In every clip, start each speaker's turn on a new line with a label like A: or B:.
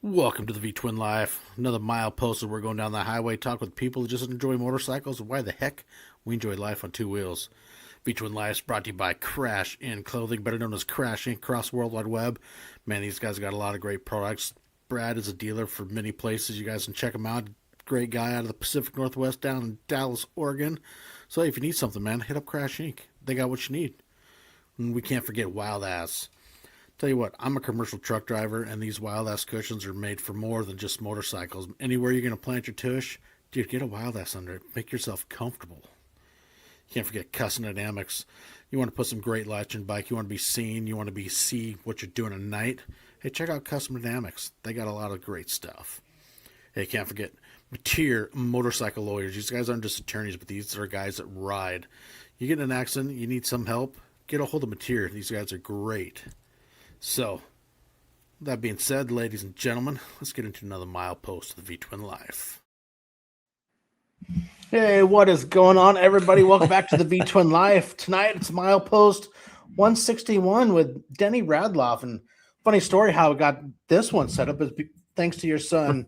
A: Welcome to the V Twin Life. Another milepost as we're going down the highway, talk with people who just enjoy motorcycles and why the heck we enjoy life on two wheels. V Twin Life is brought to you by Crash In Clothing, better known as Crash Inc. across the World Wide Web. Man, these guys got a lot of great products. Brad is a dealer for many places. You guys can check him out. Great guy out of the Pacific Northwest down in Dallas, Oregon. So hey, if you need something, man, hit up Crash Inc. They got what you need. And we can't forget Wild Ass. Tell you what, I'm a commercial truck driver, and these Wild Ass cushions are made for more than just motorcycles. Anywhere you're going to plant your tush, dude, get a Wild Ass under it. Make yourself comfortable. You can't forget Custom Dynamics. You want to put some great lights on your bike. You want to be seen. You want to see what you're doing at night. Hey, check out Custom Dynamics. They got a lot of great stuff. Hey, can't forget Metier Motorcycle Lawyers. These guys aren't just attorneys, but these are guys that ride. You get in an accident, you need some help, get a hold of Metier. These guys are great. So, that being said, ladies and gentlemen, let's get into another milepost of the V-Twin Life. Hey, what is going on, everybody? Welcome back to the V-Twin Life. Tonight, it's milepost 161 with Denni Radloff. And funny story how we got this one set up is thanks to your son,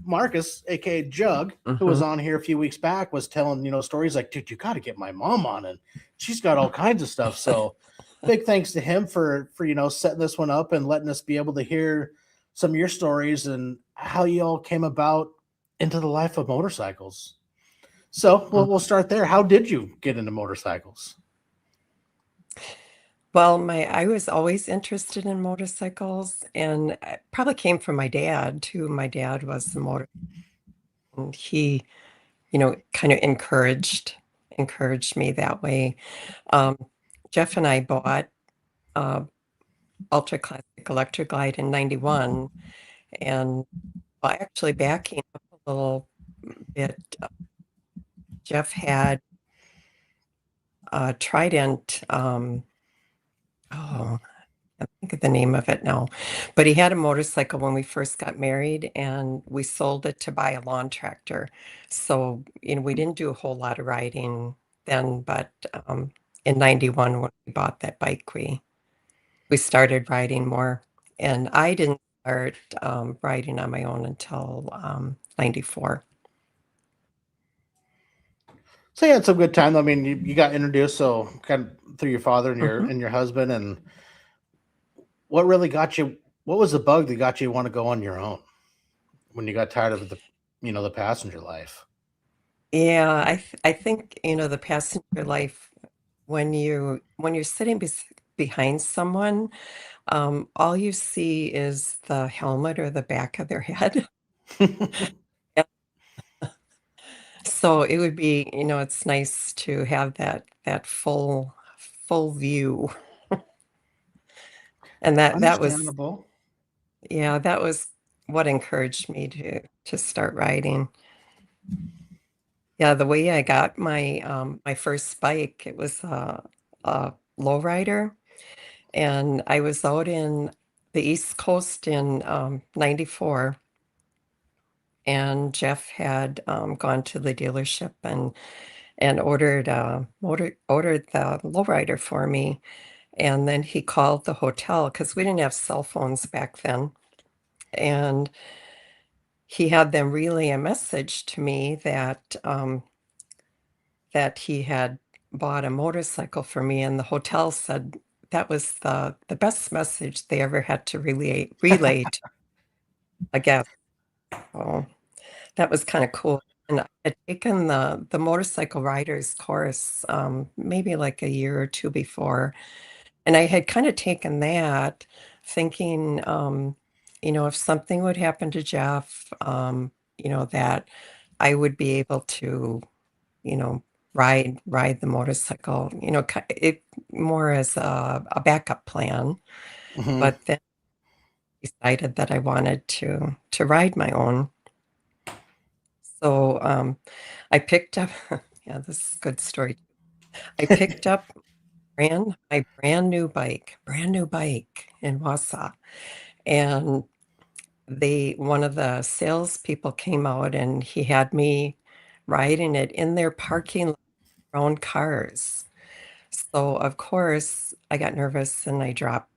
A: Marcus, a.k.a. Jug, who was on here a few weeks back, was telling, stories like, dude, you got to get my mom on, and she's got all kinds of stuff. So big thanks to him for setting this one up and letting us be able to hear some of your stories and how you all came about into the life of motorcycles. So we'll start there. How did you get into motorcycles?
B: Well, I was always interested in motorcycles, and it probably came from my dad too. My dad was a motor, and he, kind of encouraged me that way. Um, Jeff and I bought Ultra Classic Electra Glide in '91, and well, actually backing up a little bit, Jeff had a Trident. Oh, I think of the name of it now, but he had a motorcycle when we first got married, and we sold it to buy a lawn tractor. So, we didn't do a whole lot of riding then, but in '91 when we bought that bike, we started riding more. And I didn't start riding on my own until '94.
A: So you had some good time. I mean, you got introduced so kind of through your father and your husband. And what really got you? What was the bug that got you to want to go on your own when you got tired of the passenger life?
B: Yeah, I think, the passenger life, when you're sitting behind someone, all you see is the helmet or the back of their head. Yeah. So it would be, it's nice to have that full view. And that was,
A: Understandable.
B: yeah, that was what encouraged me to start riding. Yeah, the way I got my first bike, it was a lowrider, and I was out in the East Coast in '94, and Jeff had gone to the dealership and ordered the lowrider for me, and then he called the hotel because we didn't have cell phones back then, and he had them relay a message to me that he had bought a motorcycle for me, and the hotel said that was the best message they ever had to relay to a guest. So that was kind of cool. And I had taken the motorcycle riders course maybe like a year or two before, and I had kind of taken that thinking, if something would happen to Jeff, that I would be able to, you know, ride the motorcycle, it more as a backup plan.
A: Mm-hmm.
B: But then decided that I wanted to ride my own. So I picked up, yeah, this is a good story. I picked up my brand new bike in Wausau, and one of the salespeople came out and he had me riding it in their parking lot around cars. So of course I got nervous and I dropped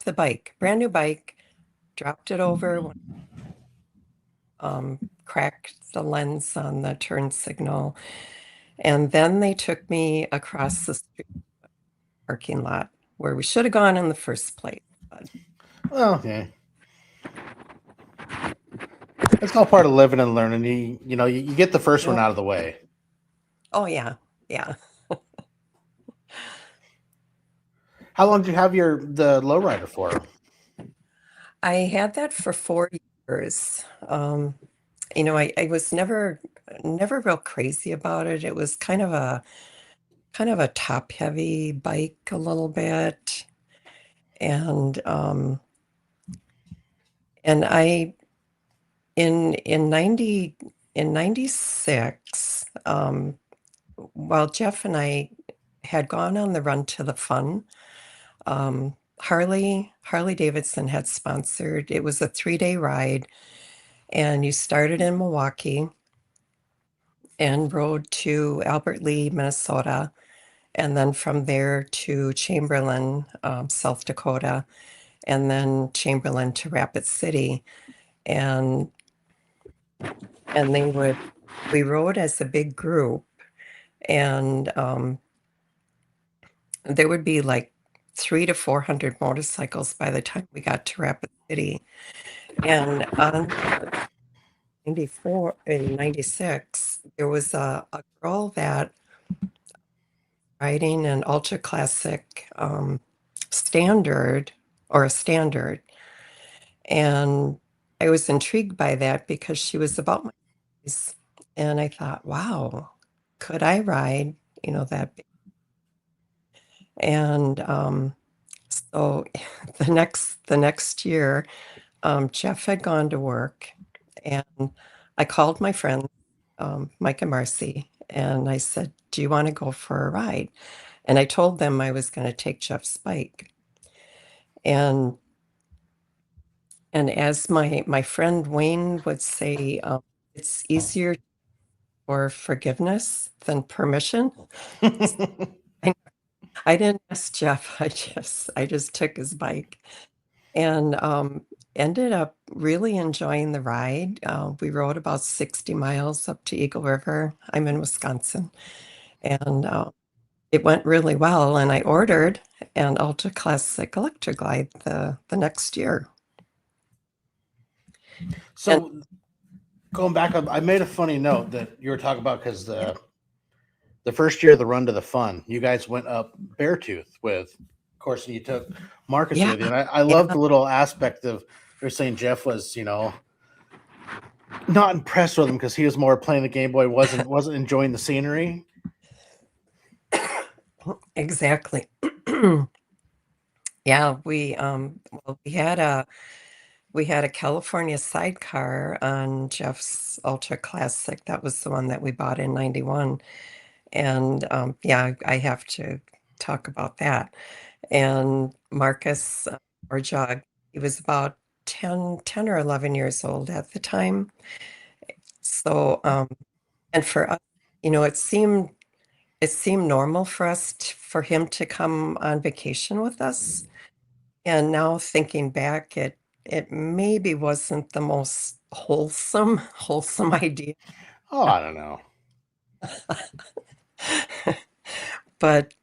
B: the bike, brand new bike, dropped it over, cracked the lens on the turn signal. And then they took me across the street parking lot where we should have gone in the first place. But
A: Well, okay. It's all part of living and learning. You get the first one
B: yeah.
A: out of the way.
B: Oh, yeah. Yeah.
A: How long did you have the lowrider for?
B: I had that for 4 years. I was never real crazy about it. It was kind of a top heavy bike a little bit. And I in 96, while Jeff and I had gone on the Run to the Fun, Harley-Davidson had sponsored. It was a 3-day ride, and you started in Milwaukee and rode to Albert Lea, Minnesota, and then from there to Chamberlain, South Dakota, and then Chamberlain to Rapid City. And we rode as a big group, and there would be like 300 to 400 motorcycles by the time we got to Rapid City. And on 94 and 96, there was a girl that riding an ultra classic standard or a standard. And I was intrigued by that because she was about my size. And I thought, wow, could I ride, that big? And so the next year, Jeff had gone to work, and I called my friends, Mike and Marcy, and I said, "Do you want to go for a ride?" And I told them I was going to take Jeff's bike. And as my friend Wayne would say, it's easier for forgiveness than permission. I, I didn't ask Jeff. I just took his bike, and ended up really enjoying the ride. We rode about 60 miles up to Eagle River. I'm in Wisconsin, and it went really well. And I ordered an ultra classic electra glide the next year. And
A: So going back up, I made a funny note that you were talking about because the first year of the Run to the Fun, you guys went up Beartooth with, of course, and you took Marcus
B: yeah,
A: with you. And I
B: yeah,
A: love the little aspect of you're saying Jeff was, not impressed with him because he was more playing the Game Boy, wasn't enjoying the scenery.
B: exactly. Yeah, we had a California sidecar on Jeff's Ultra Classic. That was the one that we bought in 91. And yeah, I have to talk about that. And Marcus, or Jug, he was about 10 or 11 years old at the time. So, and for us, it seemed normal for for him to come on vacation with us. And now thinking back, it maybe wasn't the most wholesome idea.
A: Oh, I don't know.
B: But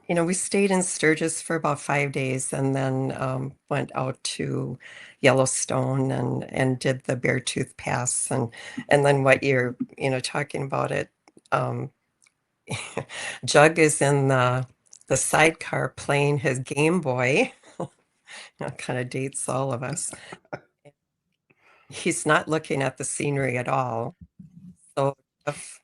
B: we stayed in Sturgis for about 5 days, and then went out to Yellowstone and did the Beartooth Pass, and then what you're talking about it. Um, Jug is in the sidecar playing his Game Boy. That kind of dates all of us. He's not looking at the scenery at all. So Jeff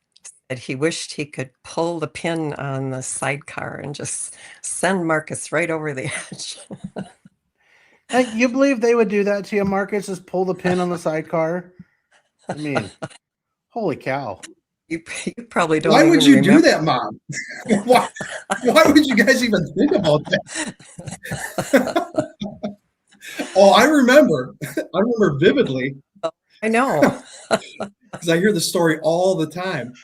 B: said he wished he could pull the pin on the sidecar and just send Marcus right over the edge.
A: Hey, you believe they would do that to you, Marcus? Just pull the pin on the sidecar? I mean, holy cow.
B: You probably don't
C: Why would
B: even
C: you do
B: remember.
C: that, Mom? Why would you guys even think about that? Oh, I remember. I remember vividly
B: I know.
C: because I hear the story all the time.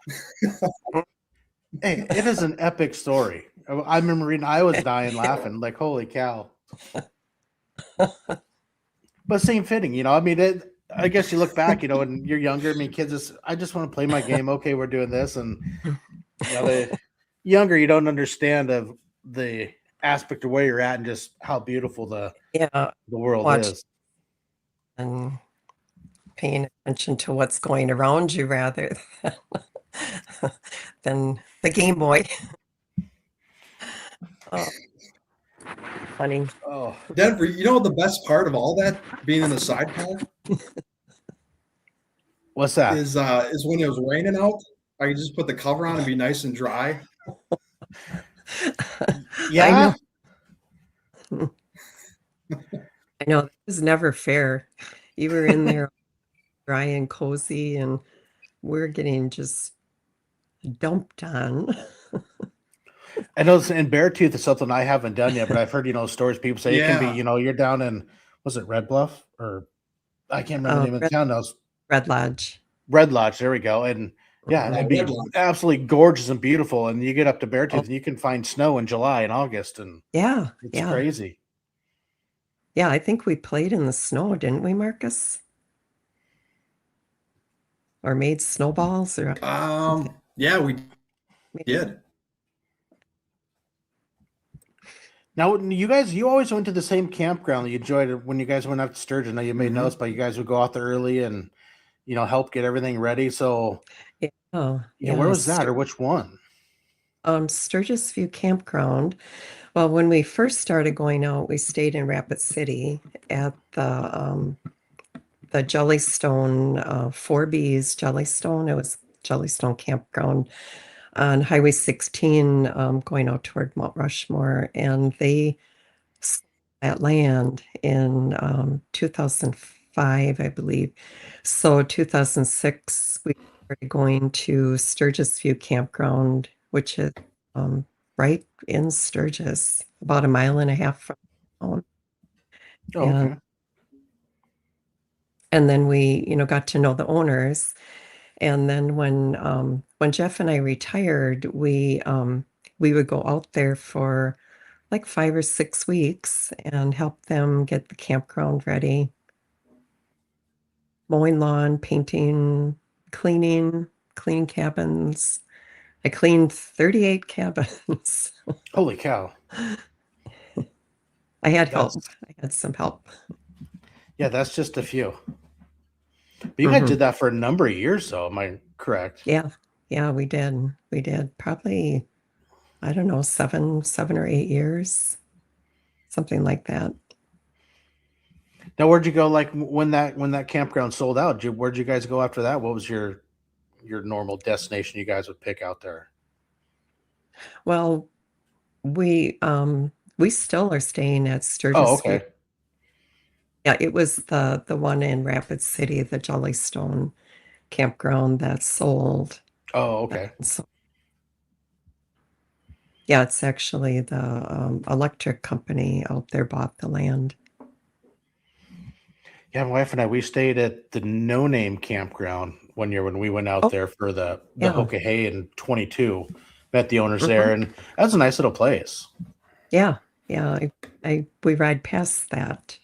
A: Hey, it is an epic story. I remember reading, I was dying laughing, like, holy cow. But same fitting, I mean, I guess you look back, when you're younger. I mean, kids, I just want to play my game. Okay, we're doing this, and the younger, you don't understand of the aspect of where you're at and just how beautiful the world is,
B: and paying attention to what's going around you rather than the Game Boy. Oh, funny.
A: Oh,
C: Denver, you know the best part of all that being in the sidecar
A: what's that?
C: is when it was raining out. I could just put the cover on and be nice and dry.
A: Yeah.
B: I know it was never fair. You were in there dry and cozy, and we're getting just dumped on.
A: I know, and Beartooth is something I haven't done yet, but I've heard, stories people say it can be, you're down in, was it Red Bluff, or I can't remember the name of the town now.
B: Red Lodge.
A: Red Lodge, there we go. And yeah, it'd be absolutely gorgeous and beautiful. And you get up to Beartooth and you can find snow in July and August, and it's crazy.
B: Yeah, I think we played in the snow, didn't we, Marcus? Or made snowballs, or
C: yeah, we did.
A: Now, you always went to the same campground that you enjoyed it when you guys went up to Sturgis. Now, you made notes, but you guys would go out there early and, help get everything ready. So, where was that, or which one?
B: Sturgis View Campground. Well, when we first started going out, we stayed in Rapid City at the Jellystone, 4B's Jellystone. It was Jellystone Campground on Highway 16, going out toward Mount Rushmore, and they sold that land in 2005, I believe. So 2006, we started going to Sturgis View Campground, which is right in Sturgis, about 1.5 miles from town.
A: Oh, okay.
B: And then we, got to know the owners. And then when Jeff and I retired, we would go out there for like 5 or 6 weeks and help them get the campground ready. Mowing lawn, painting, cleaning cabins. I cleaned 38 cabins.
A: Holy cow.
B: I had help. I had some help.
A: Yeah, that's just a few. But you guys did that for a number of years, though. Am I correct?
B: Yeah, we did. We did probably, I don't know, 7 or 8 years, something like that.
A: Now, where'd you go? Like when that campground sold out, where'd you guys go after that? What was your normal destination you guys would pick out there?
B: Well, we still are staying at Sturgis.
A: Oh, okay.
B: Yeah, it was the one in Rapid City, the Jellystone campground that sold.
A: Oh, okay.
B: Yeah, it's actually the electric company out there bought the land.
A: Yeah, my wife and I, we stayed at the No Name campground one year when we went out there for the Hoka Hey in 22. Met the owners there, and that's a nice little place.
B: Yeah. We ride past that.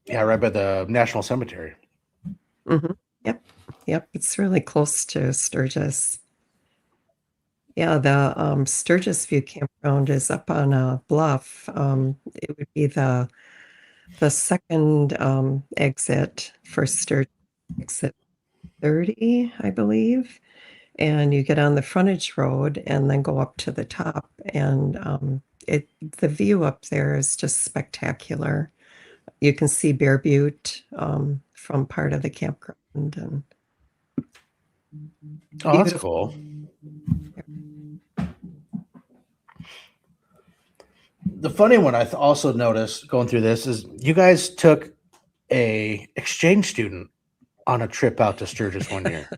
A: Yeah, right by the National Cemetery.
B: Yep. It's really close to Sturgis. Yeah, the Sturgis View Campground is up on a bluff. It would be the second exit for Sturgis, exit 30, I believe. And you get on the frontage road and then go up to the top. And the view up there is just spectacular. You can see Bear Butte from part of the campground. And
A: oh, that's cool. The funny one I also noticed going through this is you guys took a exchange student on a trip out to Sturgis one year.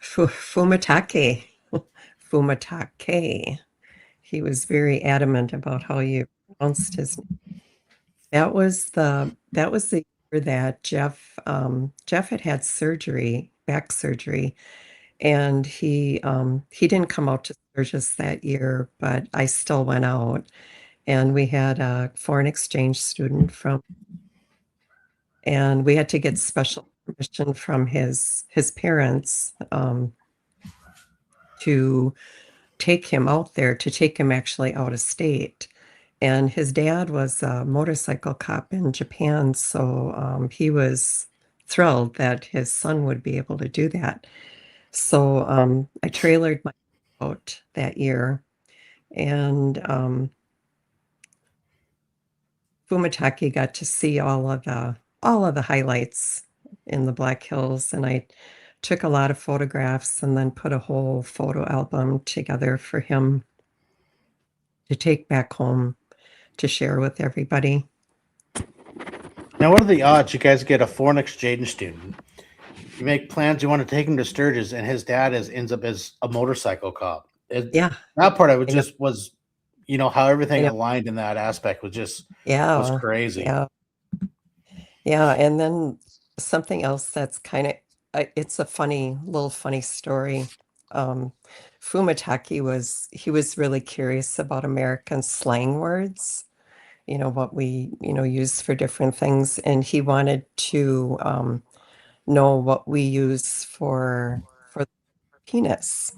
B: Fumitake. He was very adamant about how you pronounced his name. That was the year that Jeff had surgery, back surgery, and he didn't come out to Sturgis that year, but I still went out, and we had a foreign exchange student from and we had to get special permission from his parents to take him out there, to take him actually out of state. And his dad was a motorcycle cop in Japan, so he was thrilled that his son would be able to do that. So I trailered my boat that year, and Fumitake got to see all of the highlights in the Black Hills, and I took a lot of photographs and then put a whole photo album together for him to take back home to share with everybody.
A: Now, what are the odds you guys get a foreign exchange student? You make plans, you want to take him to Sturgis, and his dad ends up as a motorcycle cop.
B: Yeah,
A: That part of it
B: I know.
A: just was, how everything
B: I know.
A: aligned in that aspect was
B: Yeah,
A: crazy.
B: yeah. And then something else that's kind of it's a little funny story. Fumitake was really curious about American slang words, what we use for different things, and he wanted to know what we use for penis.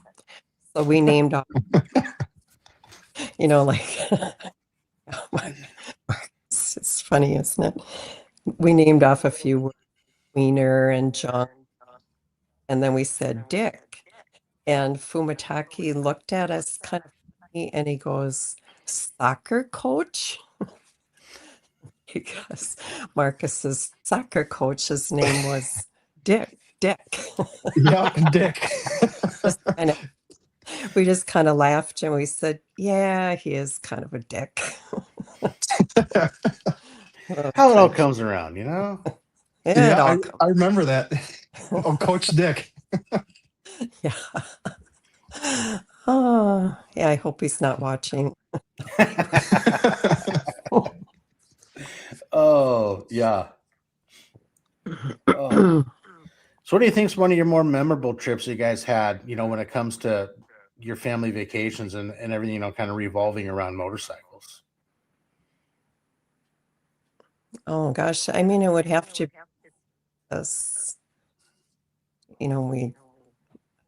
B: So we named off, like it's funny, isn't it? We named off a few words, wiener and junk, and then we said dick. And Fumitake looked at us kind of funny, and he goes, "Soccer coach?" Because Marcus's soccer coach's name was Dick.
D: Yeah, Dick.
B: We just kind of laughed and we said, "Yeah, he is kind of a dick."
A: How it all comes around,
D: Yeah, I remember that. Oh, Coach Dick.
B: Yeah. Oh, yeah, I hope he's not watching.
A: Oh, yeah. Oh. So what do you think is one of your more memorable trips you guys had, when it comes to your family vacations and everything, kind of revolving around motorcycles?
B: Oh gosh, I mean, it would have to be this,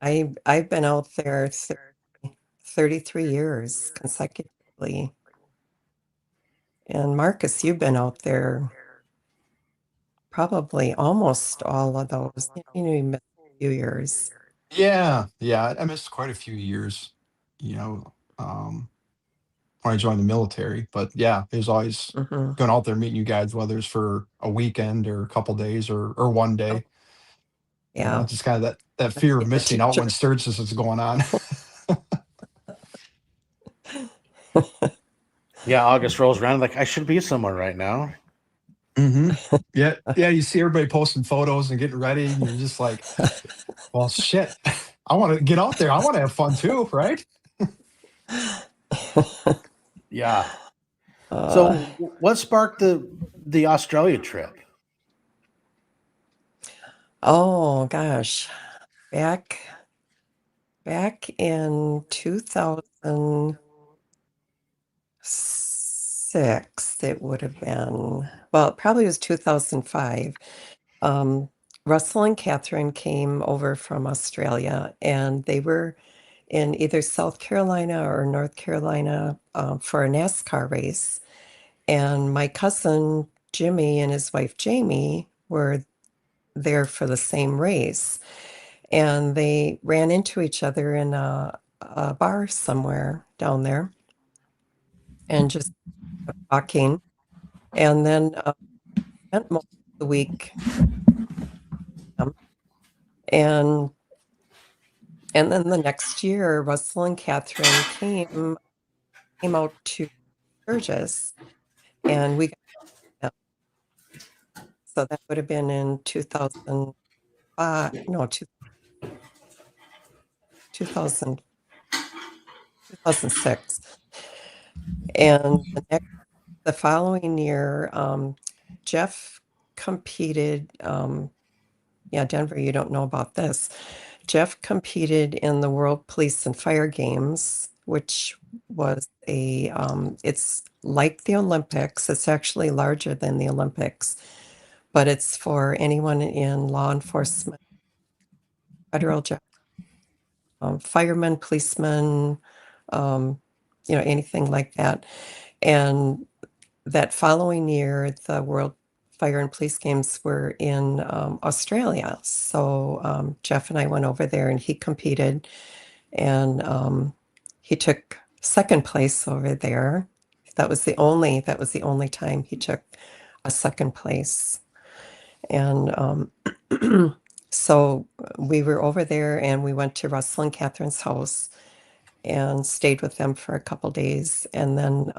B: I've been out there 33 years consecutively. And Marcus, you've been out there probably almost all of those. You missed a few years.
D: Yeah, I missed quite a few years, when I joined the military. But yeah, it was always
B: Mm-hmm.
D: going out there meeting you guys, whether it's for a weekend or a couple days or one day.
B: Yeah.
D: Just kind of that fear of missing out when Sturgis is going on.
A: Yeah, August rolls around like I should be somewhere right now.
D: Mm-hmm. Yeah. You see everybody posting photos and getting ready, and you're just like, well, shit. I want to get out there. I want to have fun too, right?
A: Yeah. So, what sparked the Australia trip?
B: Oh gosh, back in 2006, it would have been. Well, it probably was 2005. Russell and Catherine came over from Australia, and they were in either South Carolina or North Carolina for a NASCAR race. And my cousin Jimmy and his wife Jamie were there for the same race. And they ran into each other in a bar somewhere down there and just talking. And then spent most of the week. And then the next year, Russell and Catherine came out to Sturgis, and we got them. So that would have been in 2005, no, 2006. And the following year, Jeff competed. Denver, you don't know about this. Jeff competed in the World Police and Fire Games, which was it's like the Olympics. It's actually larger than the Olympics, but it's for anyone in law enforcement, federal job, firemen, policemen, anything like that. And that following year, the World Fire and Police Games were in Australia. So Jeff and I went over there, and he competed, and he took second place over there. That was the only time he took a second place. And so we were over there, and we went to Russell and Catherine's house and stayed with them for a couple days. And then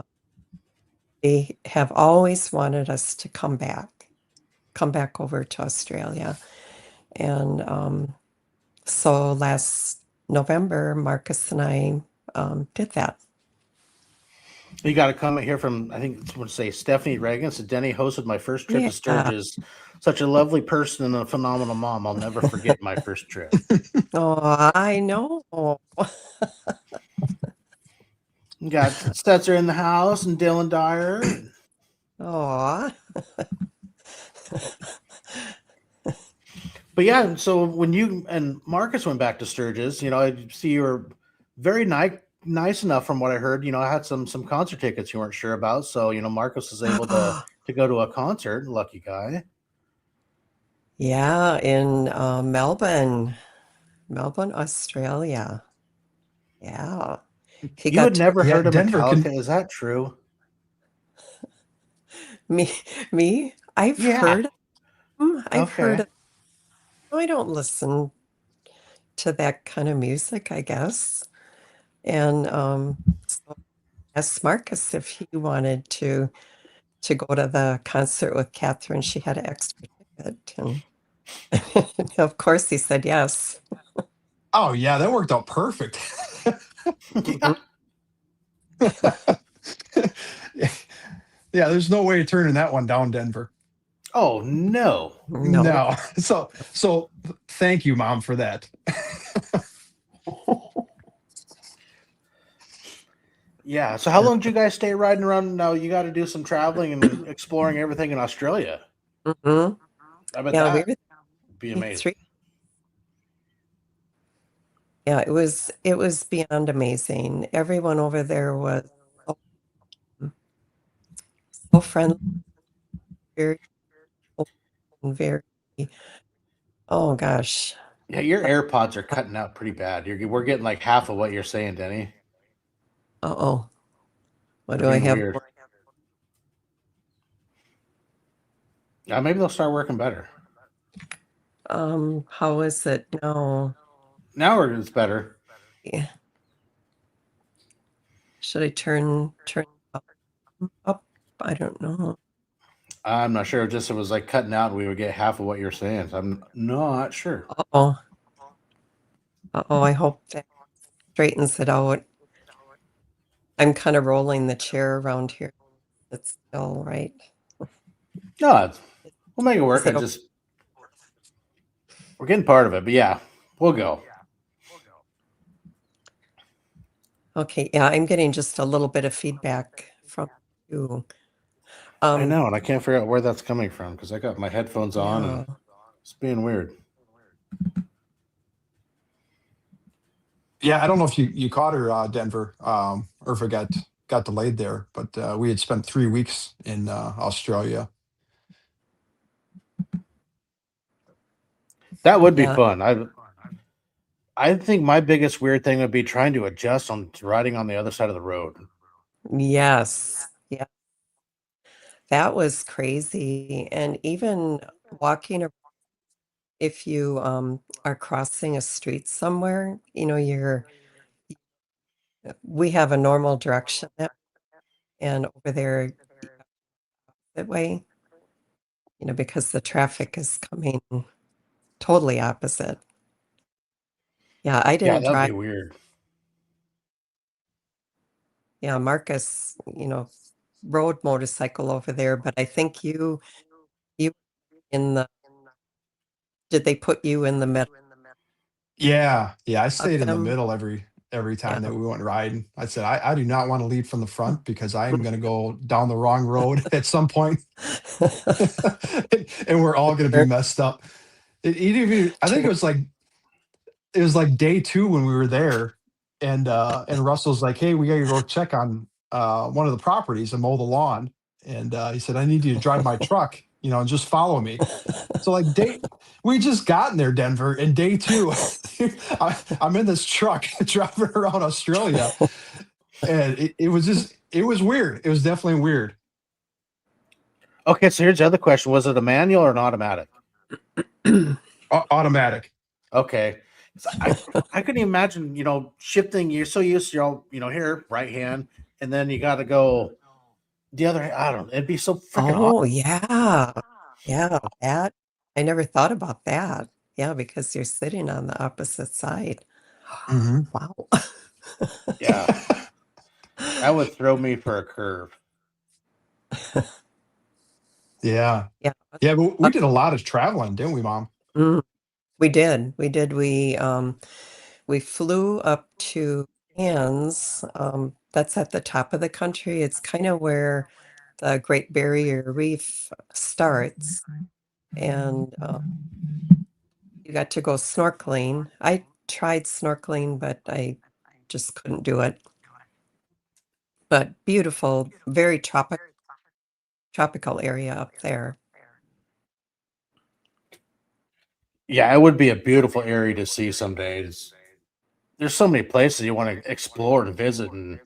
B: they have always wanted us to come back over to Australia. And so last November, Marcus and I did that.
A: You got a comment here from, I think it's going to say Stephanie Reagan. So Denni hosted my first trip to Sturgis. Such a lovely person and a phenomenal mom. I'll never forget my first trip.
B: Oh, I know.
A: You got Stetzer in the house and Dylan Dyer.
B: Oh.
A: But yeah, so when you and Marcus went back to Sturgis, I see you were very nice enough from what I heard. I had some concert tickets you weren't sure about. So, Marcus was able to go to a concert. Lucky guy.
B: Yeah, in Melbourne, Australia. Yeah.
A: You had never heard of
D: Denver.
A: Metallica. Is that true?
B: Me? I've heard of them. I've heard of I don't listen to that kind of music, I guess. And so I asked Marcus if he wanted to go to the concert with Catherine. She had an extra ticket, and of course he said yes.
D: Oh yeah, that worked out perfect. Yeah, there's no way of turning that one down, Denver.
A: Oh no.
D: So thank you, Mom, for that.
A: Yeah. So how long did you guys stay riding around? Now you got to do some traveling and exploring everything in Australia.
B: Mm-hmm.
A: I bet that would be amazing.
B: Yeah, it was beyond amazing. Everyone over there was so friendly, very very. Oh gosh.
A: Yeah, your AirPods are cutting out pretty bad. We're getting like half of what you're saying, Denni.
B: Uh-oh. What do I have?
A: Weird. Yeah, maybe they'll start working better.
B: How is it now?
A: Now it's better.
B: Yeah. Should I turn up? I don't know.
A: I'm not sure. Just it was like cutting out, and we would get half of what you're saying. So I'm not sure.
B: Uh-oh. I hope that straightens it out. I'm kind of rolling the chair around here. It's still right.
A: No, we'll make it work. We're getting part of it, but yeah, we'll go.
B: Okay, yeah, I'm getting just a little bit of feedback from you.
A: I know, and I can't figure out where that's coming from because I got my headphones on and it's being weird.
D: Yeah, I don't know if you caught her, Denver, or if it got delayed there, but we had spent 3 weeks in Australia.
A: That would be fun. I think my biggest weird thing would be trying to adjust on riding on the other side of the road.
B: Yes. Yeah. That was crazy. And even walking around, if you are crossing a street somewhere, we have a normal direction and over there that way, because the traffic is coming totally opposite. Yeah, I didn't
A: that'd
B: drive.
A: be weird.
B: Yeah, Marcus, rode motorcycle over there, but I think you did they put you in the middle?
D: Yeah, I stayed in the middle every every time
B: Yeah.
D: that we went riding. I said, I do not want to lead from the front because I am going to go down the wrong road at some point, and we're all going to be messed up. I think it was like day 2 when we were there, and Russell's like, "Hey, we got to go check on one of the properties and mow the lawn." And he said, "I need you to drive my truck, and just follow me." So like we just gotten there, Denver, and day 2, I'm in this truck driving around Australia, and it was weird. It was definitely weird.
A: Okay, so here's the other question: was it a manual or an automatic?
D: Automatic.
A: Okay, so I couldn't imagine, shifting. You're so used to here right hand, and then you got to go the other. I don't know. It'd be so freaking
B: Oh,
A: awesome.
B: yeah. Yeah, that I never thought about that. Yeah, because you're sitting on the opposite side.
D: Mhm.
B: Wow.
A: Yeah, that would throw me for a curve.
D: Yeah.
B: Yeah.
D: Yeah, but we did a lot of traveling, didn't we, Mom?
B: Mm, we did. We did. We flew up to Cairns. That's at the top of the country. It's kind of where the Great Barrier Reef starts, and you got to go snorkeling. I tried snorkeling, but I just couldn't do it. But beautiful, very tropical area up there.
A: Yeah, it would be a beautiful area to see some days. There's so many places you want to explore and visit, and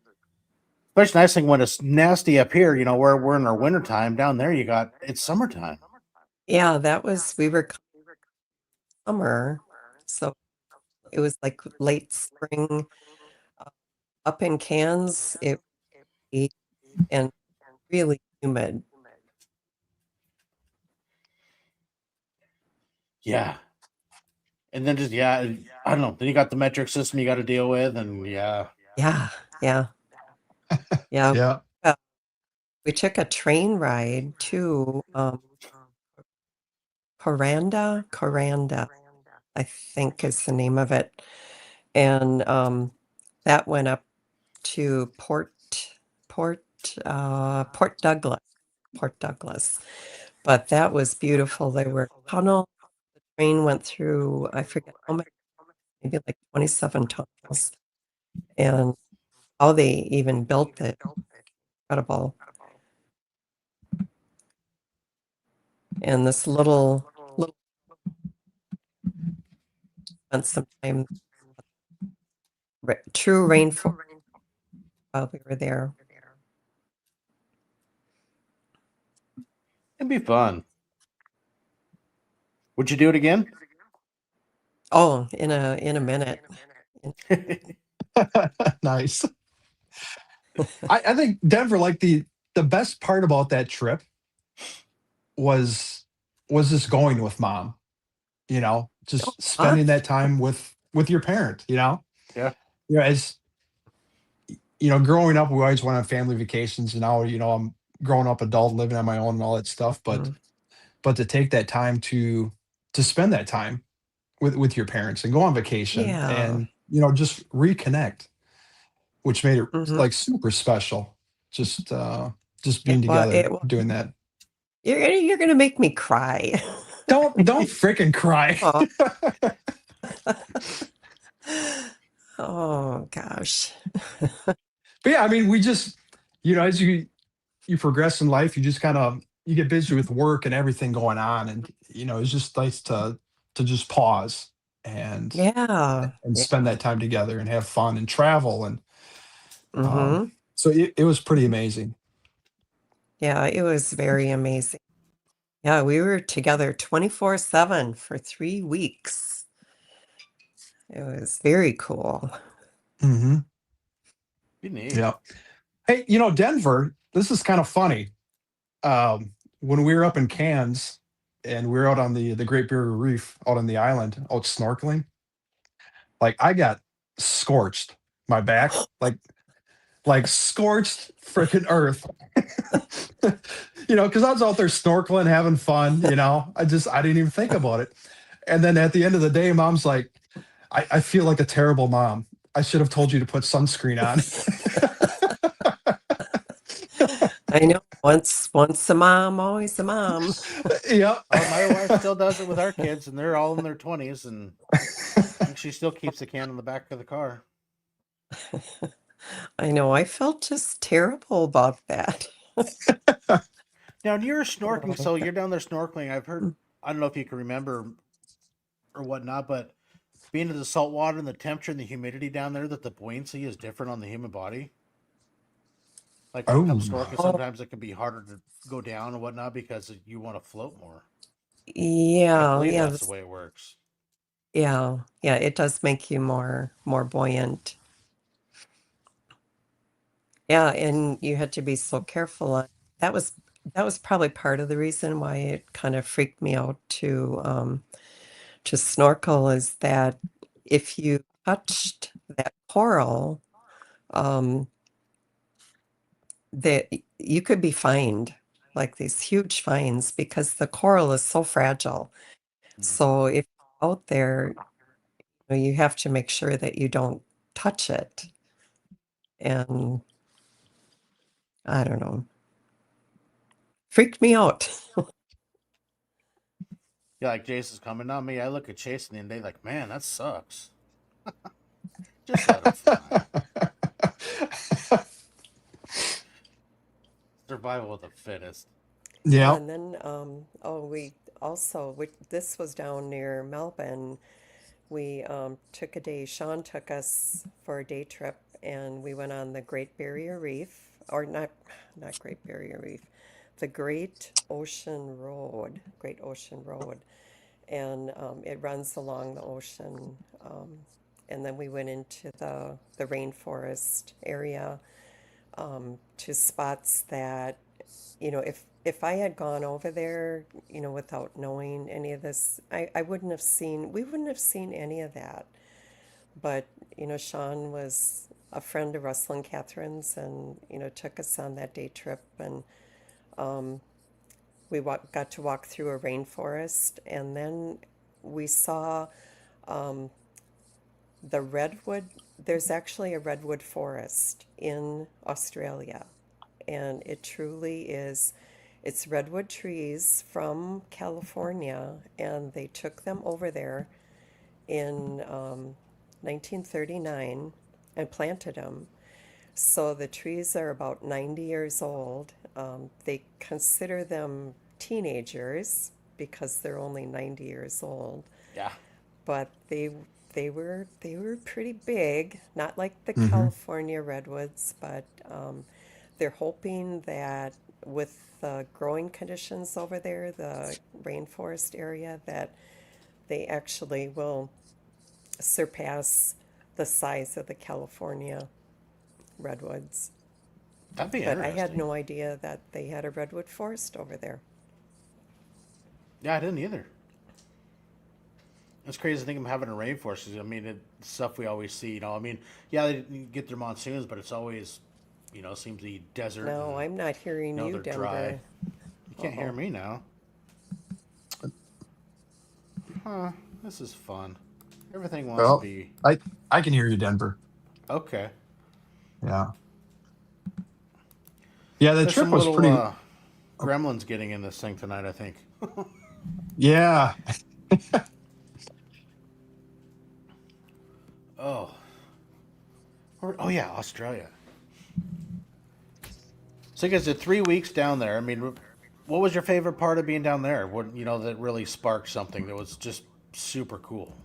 A: especially nice thing when it's nasty up here. Where we're in our wintertime. Down there, it's summertime.
B: Yeah, we were summer, so it was like late spring. Up in Cairns, it was and really humid.
A: Yeah, and then just I don't know. Then you got the metric system you got to deal with, and
B: Yeah, yeah, yeah.
D: Yeah.
B: We took a train ride to Coranda, I think is the name of it. And that went up to Port Douglas. But that was beautiful. There were tunnels. The train went through, I forget how many, maybe like 27 tunnels. And how they even built it, incredible. And this little spent some time true rainforest while we were there.
A: it'd be fun. Would you do it again?
B: Oh, in a minute.
D: Nice. I think Denver, like the best part about that trip was just going with Mom, just
B: Huh?
D: spending that time with your parent,
A: Yeah.
D: as growing up, we always went on family vacations, and now, I'm grown up adult living on my own and all that stuff. But to take that time to spend that time with your parents and go on vacation
B: Yeah.
D: and, just reconnect, which made it like super special. Just being together, doing that.
B: You're gonna make me cry.
D: Don't freaking cry.
B: Oh gosh.
D: But yeah, I mean, we just, as you progress in life, you just kind of you get busy with work and everything going on, and it's just nice to just pause and
B: Yeah.
D: spend that time together and have fun and travel, and
B: Mm-hmm.
D: so it was pretty amazing.
B: Yeah, it was very amazing. Yeah, we were together 24/7 for 3 weeks. It was very cool.
D: Mm-hmm.
A: Be neat.
D: Yeah. Hey, Denver, this is kind of funny. When we were up in Cairns and we were out on the Great Barrier Reef out on the island, out snorkeling, like I got scorched my back, like scorched freaking earth. Because I was out there snorkeling, having fun, I didn't even think about it. And then at the end of the day, Mom's like, I feel like a terrible mom. I should have told you to put sunscreen on.
B: I know. Once a mom, always a mom.
D: Yep.
A: My wife still does it with our kids, and they're all in their 20s, and she still keeps the can in the back of the car.
B: I know. I felt just terrible about that.
A: Now, you're snorkeling, so you're down there snorkeling. I've heard, I don't know if you can remember or whatnot, but being in the salt water and the temperature and the humidity down there, that the buoyancy is different on the human body. Like when it comes to
D: Oh,
A: snorkeling, sometimes it can be harder to go down and whatnot because you want to float more. I
B: Yeah,
A: believe
B: yeah,
A: that's the way it works.
B: yeah, yeah. It does make you more buoyant. Yeah, and you had to be so careful. That was that was probably part of the reason why it kind of freaked me out to snorkel is that if you touched that coral, um, that you could be fined, like these huge fines, because the coral is so fragile. So if you're out there, you have to make sure that you don't touch it. And I don't know, freaked me out.
A: Yeah, like Jason's coming on me. I look at Chase and they like, man, that sucks. Just let him fly. Survival of the fittest.
B: Yeah,
D: yep.
B: and then we also this was down near Melbourne. We took a day. Sean took us for a day trip, and we went on the Great Barrier Reef, or not Great Barrier Reef, the Great Ocean Road, and it runs along the ocean. And then we went into the rainforest area to spots that if I had gone over there, without knowing any of this, I wouldn't have seen, we wouldn't have seen any of that. But, Sean was a friend of Russell and Catherine's and, took us on that day trip. And got to walk through a rainforest. And then we saw the redwood. There's actually a redwood forest in Australia. And it truly is. It's redwood trees from California, and they took them over there in 1939 and planted them. So the trees are about 90 years old. They consider them teenagers because they're only 90 years old,
A: Yeah.
B: but they were pretty big, not like the
D: Hmm.
B: California redwoods, but they're hoping that with the growing conditions over there, the rainforest area, that they actually will surpass the size of the California redwoods.
A: That'd be
B: But I had
A: interesting.
B: no idea that they had a redwood forest over there.
A: Yeah, I didn't either. It's crazy to think of having a rainforest. I mean, stuff we always see. I mean, yeah, they get their monsoons, but it's always, seems to be desert
B: No,
A: and
B: I'm not hearing you,
A: they're dry.
B: Denver.
A: You can't hear
B: Uh-oh.
A: me now. Huh? This is fun. Everything wants to
D: Well,
A: be
D: I I can hear you, Denver.
A: okay.
D: Yeah. Yeah, the
A: There's
D: trip
A: some
D: was
A: little
D: pretty.
A: gremlins getting in this thing tonight. I think.
D: Yeah.
A: Oh, oh yeah, Australia. So you guys did 3 weeks down there. I mean, what was your favorite part of being down there? What that really sparked something that was just super cool.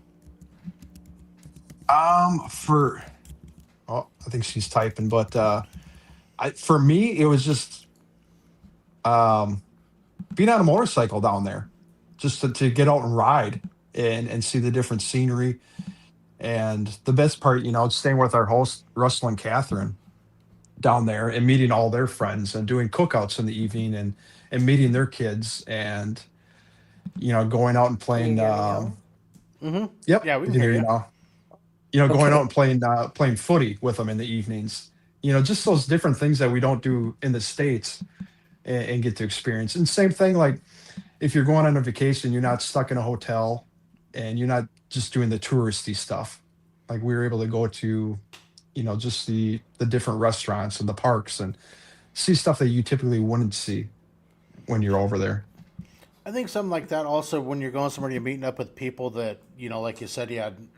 D: For oh, I think she's typing, but for me, it was just um being on a motorcycle down there, just to get out and ride and see the different scenery. And the best part, staying with our host Russell and Catherine down there and meeting all their friends and doing cookouts in the evening and meeting their kids and going out and
B: Can you
D: playing.
B: hear me now?
A: Mm-hmm.
D: Yep,
A: Yeah, we
D: I
A: can
D: can
A: hear
D: hear you
A: you.
D: now. Going out
B: Okay.
D: and playing footy with them in the evenings. Just those different things that we don't do in the states and get to experience. And same thing, like if you're going on a vacation, you're not stuck in a hotel and you're not just doing the touristy stuff. Like we were able to go to, just the different restaurants and the parks and see stuff that you typically wouldn't see when you're over there.
A: I think something like that also when you're going somewhere, you're meeting up with people that, like you said,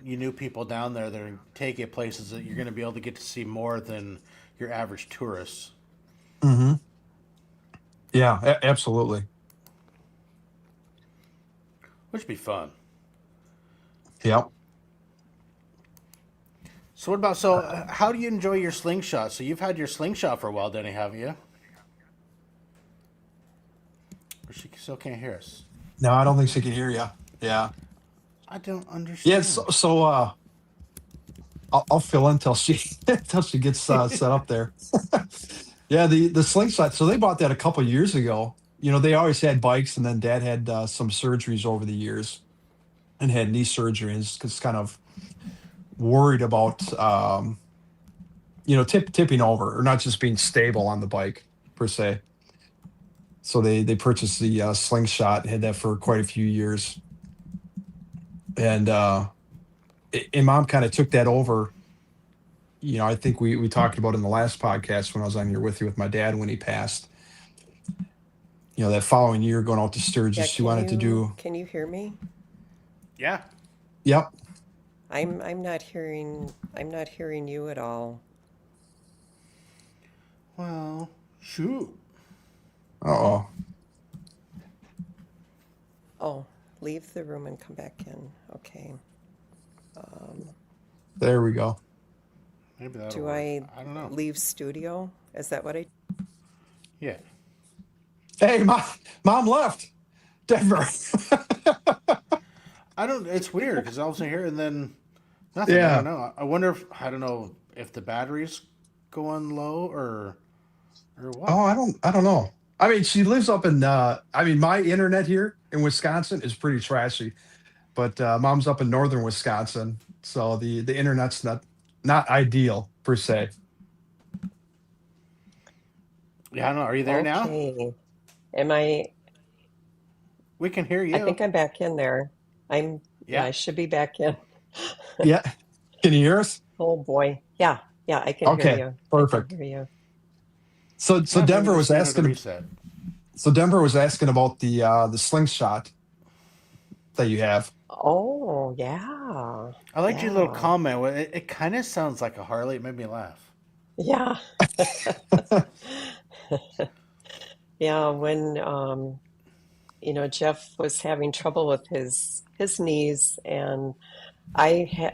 A: you knew people down there that are take you places that you're going to be able to get to see more than your average tourist.
D: Hmm. Yeah, absolutely.
A: Which would be fun.
D: Yep.
A: So what about, how do you enjoy your slingshot? So you've had your slingshot for a while, Denny, haven't you? Or she still can't hear us.
D: No, I don't think she can hear you. Yeah.
A: I don't
D: Yeah.
A: understand.
D: So I'll fill in until she until she gets set up there. Yeah, the slingshot. So they bought that a couple years ago. They always had bikes, and then Dad had some surgeries over the years, and had knee surgeries because kind of worried about tipping over or not just being stable on the bike per se. So they purchased the slingshot, had that for quite a few years, and Mom kind of took that over. I think we talked about in the last podcast when I was on here with you with my dad when he passed. That following year going out to
B: Yeah,
D: Sturgis, she wanted to do.
B: can you hear me?
A: Yeah.
D: Yep.
B: I'm not hearing you at all.
A: Well, shoot.
D: Uh-oh.
B: Oh, leave the room and come back in. Okay. Um,
D: There we go.
A: Maybe that'll
B: do
A: work.
B: I
A: I don't know.
B: leave studio? Is that what I?
A: Yeah.
D: Hey, mom left. Denver.
A: It's weird because all of a sudden here and then nothing. I don't
D: Yeah.
A: know. I wonder I don't know if the battery's going low or
D: Oh,
A: what.
D: I don't know. I mean, she lives up in my internet here in Wisconsin is pretty trashy, but Mom's up in northern Wisconsin, so the internet's not ideal per se.
A: Yeah, I don't know. Are you there now?
B: Okay. Am I?
A: We can hear
B: I
A: you.
B: think I'm back in there. Yeah,
A: Yeah.
B: I should be back in.
D: Yeah. Can you hear us?
B: Oh boy. Yeah, yeah, I can hear
D: Okay,
B: you. I can
D: perfect.
B: hear you.
D: So
A: Yeah, maybe
D: Denver
A: just
D: was
A: needed a
D: asking.
A: reset.
D: So Denver was asking about the slingshot that you have.
B: Oh, yeah.
A: I liked your little
B: Yeah.
A: comment. It kind of sounds like a Harley. It made me laugh.
B: Yeah. Yeah, when Jeff was having trouble with his knees, and I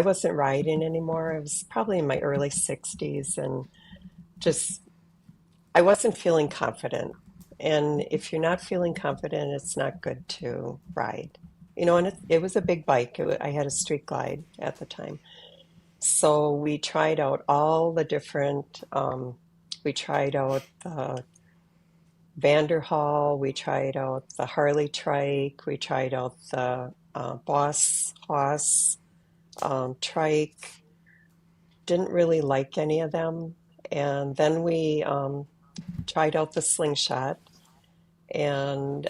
B: wasn't riding anymore. I was probably in my early 60s, and just I wasn't feeling confident. And if you're not feeling confident, it's not good to ride. And it was a big bike. I had a street glide at the time. So we tried out all the different, we tried out the Vanderhall, we tried out the Harley trike, we tried out the Boss Hoss trike. Didn't really like any of them. And then we tried out the Slingshot, and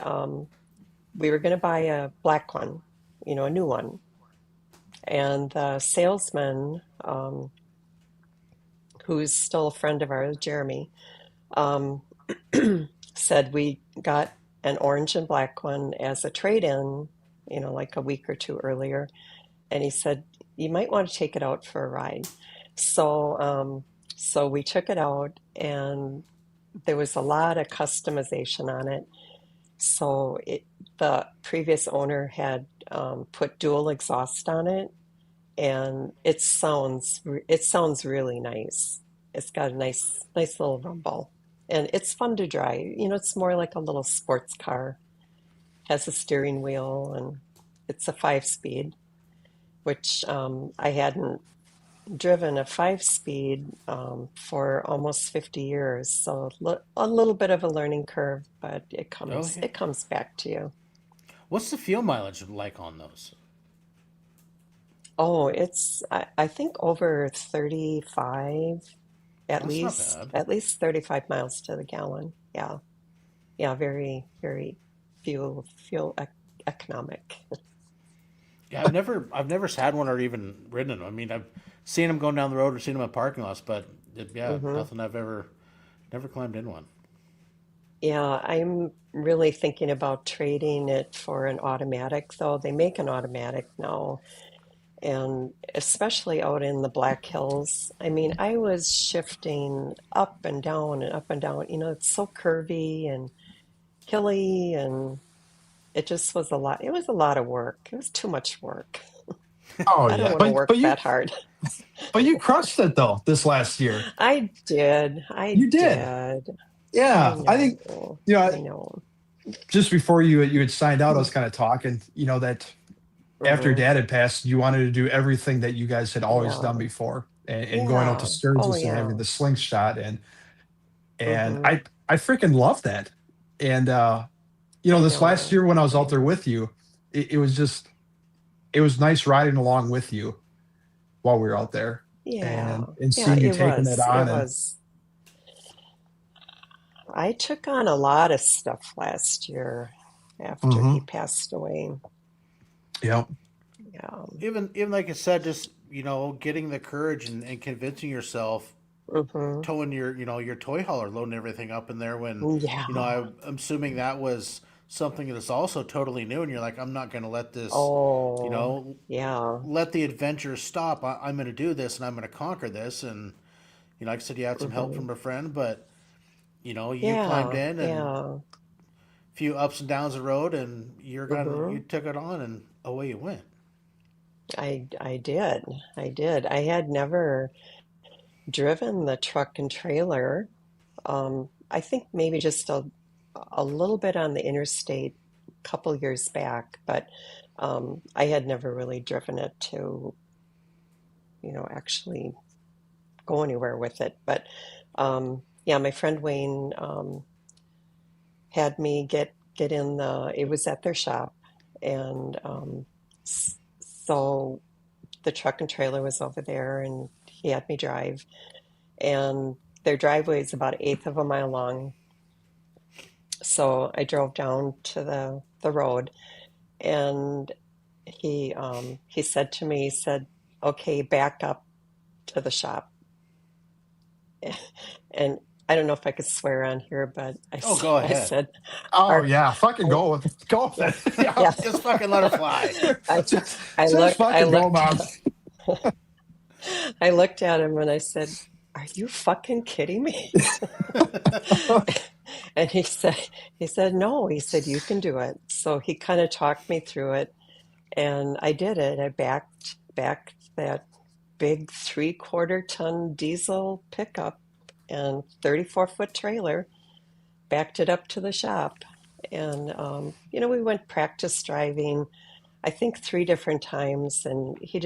B: we were going to buy a black one, a new one. And the salesman, who's still a friend of ours, Jeremy, um, said we got an orange and black one as a trade-in, like a week or two earlier. And he said, you might want to take it out for a ride. So we took it out, and there was a lot of customization on it. So the previous owner had put dual exhaust on it, and it sounds really nice. It's got a nice little rumble, and it's fun to drive. It's more like a little sports car. Has a steering wheel, and it's a 5-speed, which I hadn't driven a 5-speed for almost 50 years. So a little bit of a learning curve, but it
A: Oh
B: comes
A: yeah.
B: it comes back to you.
A: What's the fuel mileage like on those?
B: Oh, I think over 35, at
A: That's not
B: least
A: bad.
B: at least 35 miles to the gallon. Yeah. Yeah, very, very fuel economic.
A: Yeah, I've never had one or even ridden them. I mean, I've seen them going down the road or seen them in parking lots, but yeah,
B: Hmm.
A: nothing I've ever never climbed in one.
B: Yeah, I'm really thinking about trading it for an automatic, though. They make an automatic now, and especially out in the Black Hills. I mean, I was shifting up and down and up and down. It's so curvy and hilly, and it just was a lot. It was a lot of work. It was too much work.
D: Oh
B: I don't
D: yeah,
B: want to work that hard.
D: but you crushed it though this last year.
B: I did. I
D: You did.
B: did. I
D: Yeah, I think
B: know.
D: you know
B: I know.
D: just before you had signed out, I was kind of talking. That after
B: Hmm.
D: Dad had passed, you wanted to do everything that you guys had always done
B: Yeah.
D: before, and going out to
B: Yeah. Oh,
D: Sturgis and having
B: yeah.
D: the slingshot, and
B: Hmm.
D: I freaking love that. And
B: I
D: this last
B: know.
D: year when I was
B: I
D: out there
B: know.
D: with you, it was just it was nice riding along with you while we were out there,
B: Yeah.
D: and
B: Yeah,
D: seeing you
B: it
D: taking it
B: was. It
D: on, and
B: was. I took on a lot of stuff last year after he
D: hmm
B: passed away.
D: yep,
B: Yeah.
A: Even like I said, just getting the courage and convincing yourself,
B: Hmm.
A: towing your your toy hauler, loading everything up in there when
B: Yeah.
A: I'm assuming that was something that's also totally new, and you're like, I'm not going to let this, you
B: Oh,
A: know,
B: yeah.
A: let the adventure stop. I'm going to do this, and I'm going to conquer this. And like I said, you had some help
B: Hmm.
A: from a friend, but you climbed
B: Yeah.
A: in and
B: Yeah.
A: a few ups and downs the road, and you
B: Hmm.
A: took it on, and away you went.
B: I did. I did. I had never driven the truck and trailer. I think maybe just a little bit on the interstate a couple years back, but I had never really driven it to, actually go anywhere with it. But yeah, my friend Wayne had me get in it was at their shop, and so the truck and trailer was over there, and he had me drive, and their driveway is about an eighth of a mile long. So I drove down to the road, and he said to me, he said, "Okay, back up to the shop." And I don't know if I could swear on here, but
A: Oh, go
B: I
A: ahead.
B: said,
D: oh
B: "Our,
D: yeah, fucking
B: I,
D: go with
B: yeah,
D: it, yeah,
B: yeah."
A: Just fucking let her fly.
B: I
D: just
B: I I
D: fucking go,
B: looked
D: mom.
B: I looked at him and I said, "Are you fucking kidding me?" And he said, "No." He said, "You can do it." So he kind of talked me through it, and I did it. I backed that big 3/4 ton diesel pickup and 34-foot trailer, backed it up to the shop. And, we went practice driving, I think 3 different times. And he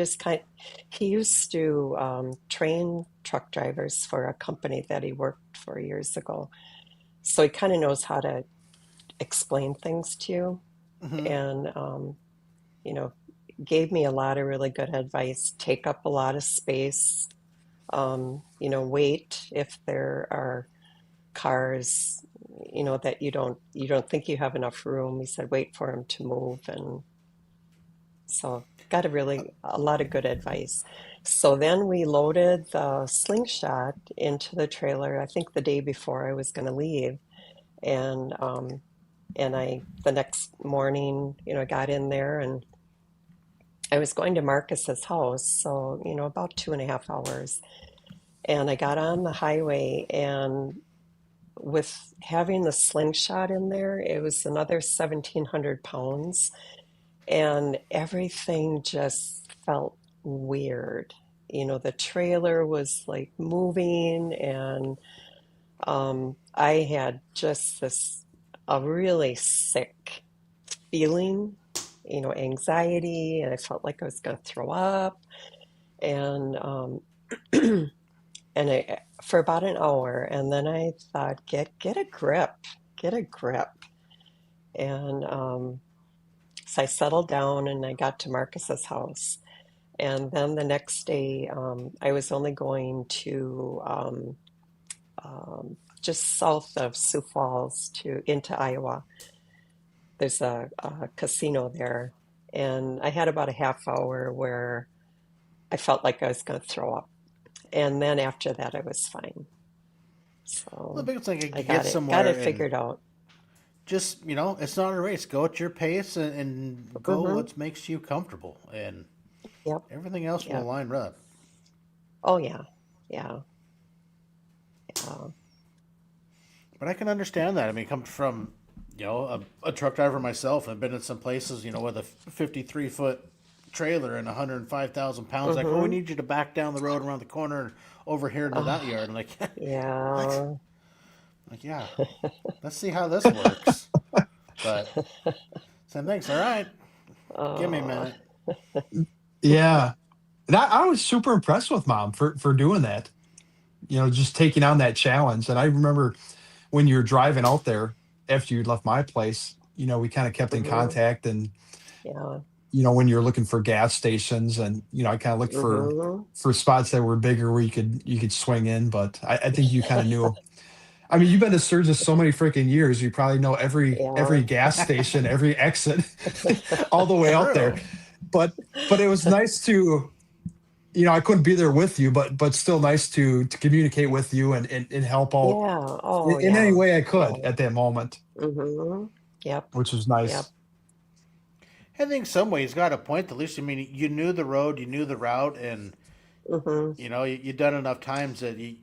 B: used to train truck drivers for a company that he worked for years ago. So he kind of knows how to explain things to you.
A: Hmm.
B: And, you know, gave me a lot of really good advice. Take up a lot of space. Wait if there are cars, that you don't think you have enough room. He said, wait for them to move, and so got a lot of good advice. So then we loaded the slingshot into the trailer. I think the day before I was going to leave, and I the next morning, got in there, and I was going to Marcus's house, so about 2.5 hours. And I got on the highway, and with having the slingshot in there, it was another 1,700 pounds, and everything just felt weird. The trailer was like moving, and I had just a really sick feeling, anxiety, and I felt like I was going to throw up. And for about an hour, and then I thought, get a grip, get a grip. And so I settled down, and I got to Marcus's house. And then the next day, I was only going to just south of Sioux Falls to into Iowa. There's a casino there. And I had about a half hour where I felt like I was going to throw up. And then after that, I was fine.
A: The
B: So
A: biggest thing is
B: I
A: to get
B: got
A: somewhere
B: it
A: and
B: figured out.
A: just, it's not a race. Go at your pace and go
B: Mm-hmm.
A: what makes you comfortable, and
B: Yep.
A: everything else will
B: Yep.
A: line up.
B: Oh, yeah. Yeah. Yeah.
A: But I can understand that. I mean, come from, a truck driver myself. I've been in some places, with a 53-foot trailer and 105,000 pounds. Like, oh, we
B: Mm-hmm.
A: need you to back down the road around the corner and over here into that
B: Oh,
A: yard. I'm like, what?
B: yeah.
A: Like, yeah, let's see how this works. But same things. All right, give me a
B: Oh,
A: minute.
D: Yeah. And I was super impressed with mom for doing that. Just taking on that challenge. And I remember when you were driving out there after you left my place, we kind of kept in
B: mm-hmm.
D: contact. And
B: Yeah.
D: when you're looking for gas stations, and I kind of looked
B: Mm-hmm.
D: for spots that were bigger where you could swing in. But I think you kind of knew. I mean, you've been to Sturgis so many freaking years. You probably know every
B: Yeah.
D: gas station, every exit, all the way out there.
A: True.
D: But it was nice to, I couldn't be there with you, but still nice to communicate with you and help out
B: Yeah. Oh,
D: in any
B: yeah.
D: way I could
B: Yeah.
D: at that moment,
B: Mm-hmm. Yep.
D: which was
B: Yep.
D: nice.
A: I think some ways got a point. At least, I mean, you knew the road, you knew the route, and
B: Mm-hmm.
A: you done enough times that you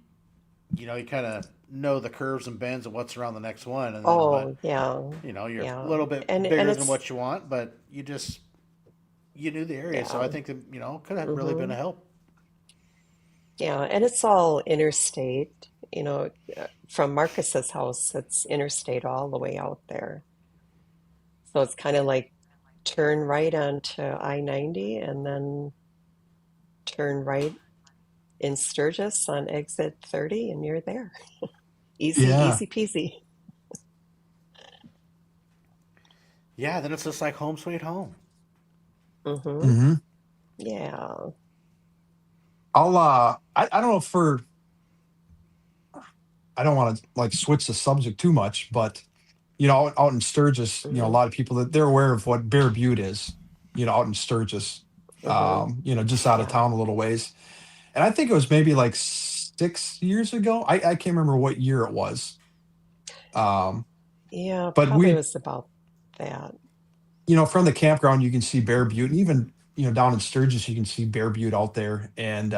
A: kind of know the curves and bends and what's around the next one. And then, but
B: Oh, yeah.
A: you're a
B: Yeah.
A: little bit
B: And
A: bigger than
B: it's,
A: what you want, but you knew the area, so
B: yeah.
A: I think that could have really been
B: Mm-hmm.
A: a help.
B: Yeah. And it's all interstate, from Marcus's house, it's interstate all the way out there. So it's kind of like turn right onto I-90 and then turn right in Sturgis on exit 30 and you're there. Easy,
D: Yeah.
B: easy peasy.
A: Yeah, then it's just like home sweet home.
B: Mm-hmm.
D: hmm
B: Yeah.
D: I don't know if I don't want to like switch the subject too much, but out in Sturgis, a
B: Mm-hmm.
D: lot of people that they're aware of what Bear Butte is, out in Sturgis,
B: Mm-hmm.
D: just out of
B: Yeah.
D: town a little ways. And I think it was maybe like 6 years ago. I can't remember what year it was. Um,
B: Yeah,
D: but
B: probably was about that.
D: from the campground, you can see Bear Butte, and even, down in Sturgis, you can see Bear Butte out there. And,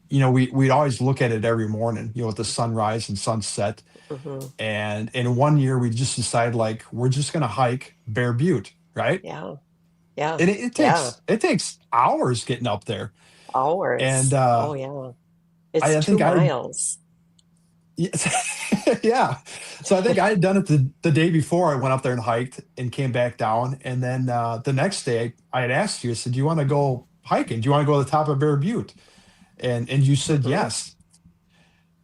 D: we'd always look at it every morning, with the sunrise and sunset.
B: Mm-hmm.
D: And in one year, we just decided like, we're just going to hike Bear Butte. Right.
B: Yeah. Yeah.
D: And it
B: Yeah.
D: takes hours getting up there. And,
B: Hours. Oh, yeah. It's
D: I
B: two
D: think I
B: miles.
D: Yes. Yeah. So I think I had done it the day before I went up there and hiked and came back down. And then the next day I had asked you, I said, do you want to go hiking? Do you want to go to the top of Bear Butte? And you said
B: Mm-hmm.
D: yes.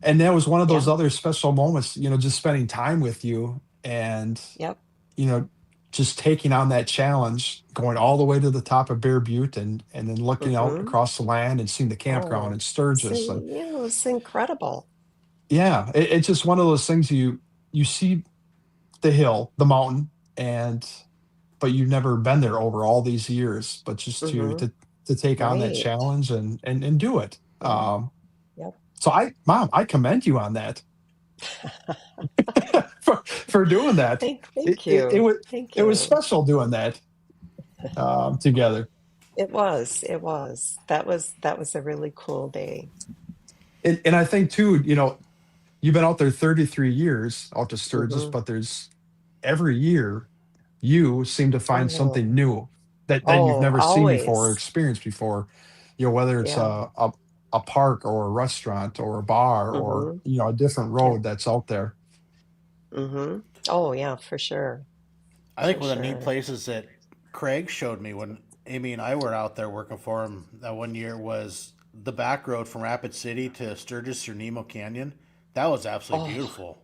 D: And that was one of those
B: Yeah.
D: other special moments, just spending time with you and,
B: Yep.
D: you know, just taking on that challenge, going all the way to the top of Bear Butte and then looking out
B: Mm-hmm.
D: across the land and seeing the campground
B: Oh,
D: in Sturgis. And
B: see, yeah, it's incredible.
D: yeah, it's just one of those things you see the hill, the mountain, and but you've never been there over all these years. But just to
B: Mm-hmm.
D: to to take on that
B: Right.
D: challenge and do it.
B: Yeah. Yep.
D: So Mom, I commend you on that for doing that. It
B: Thank
D: it, it
B: you.
D: was
B: Thank
D: it was
B: you.
D: special doing that together.
B: It was. It was. That was a really cool day.
D: And I think too, you've been out there 33 years out to Sturgis,
B: Mm-hmm.
D: but there's every year you seem to find
B: Oh,
D: something new that you've
B: oh,
D: never seen before or
B: always.
D: experienced before. Whether it's
B: Yeah.
D: a park or a restaurant or a bar or
B: Mm-hmm.
D: a different
B: Yep.
D: road that's out there.
B: Mm-hmm. Oh, yeah, for sure.
A: I think
B: For
A: one of the neat
B: sure.
A: places that Craig showed me when Amy and I were out there working for him that one year was the back road from Rapid City to Sturgis or Nemo Canyon. That was absolutely
B: Oh,
A: beautiful.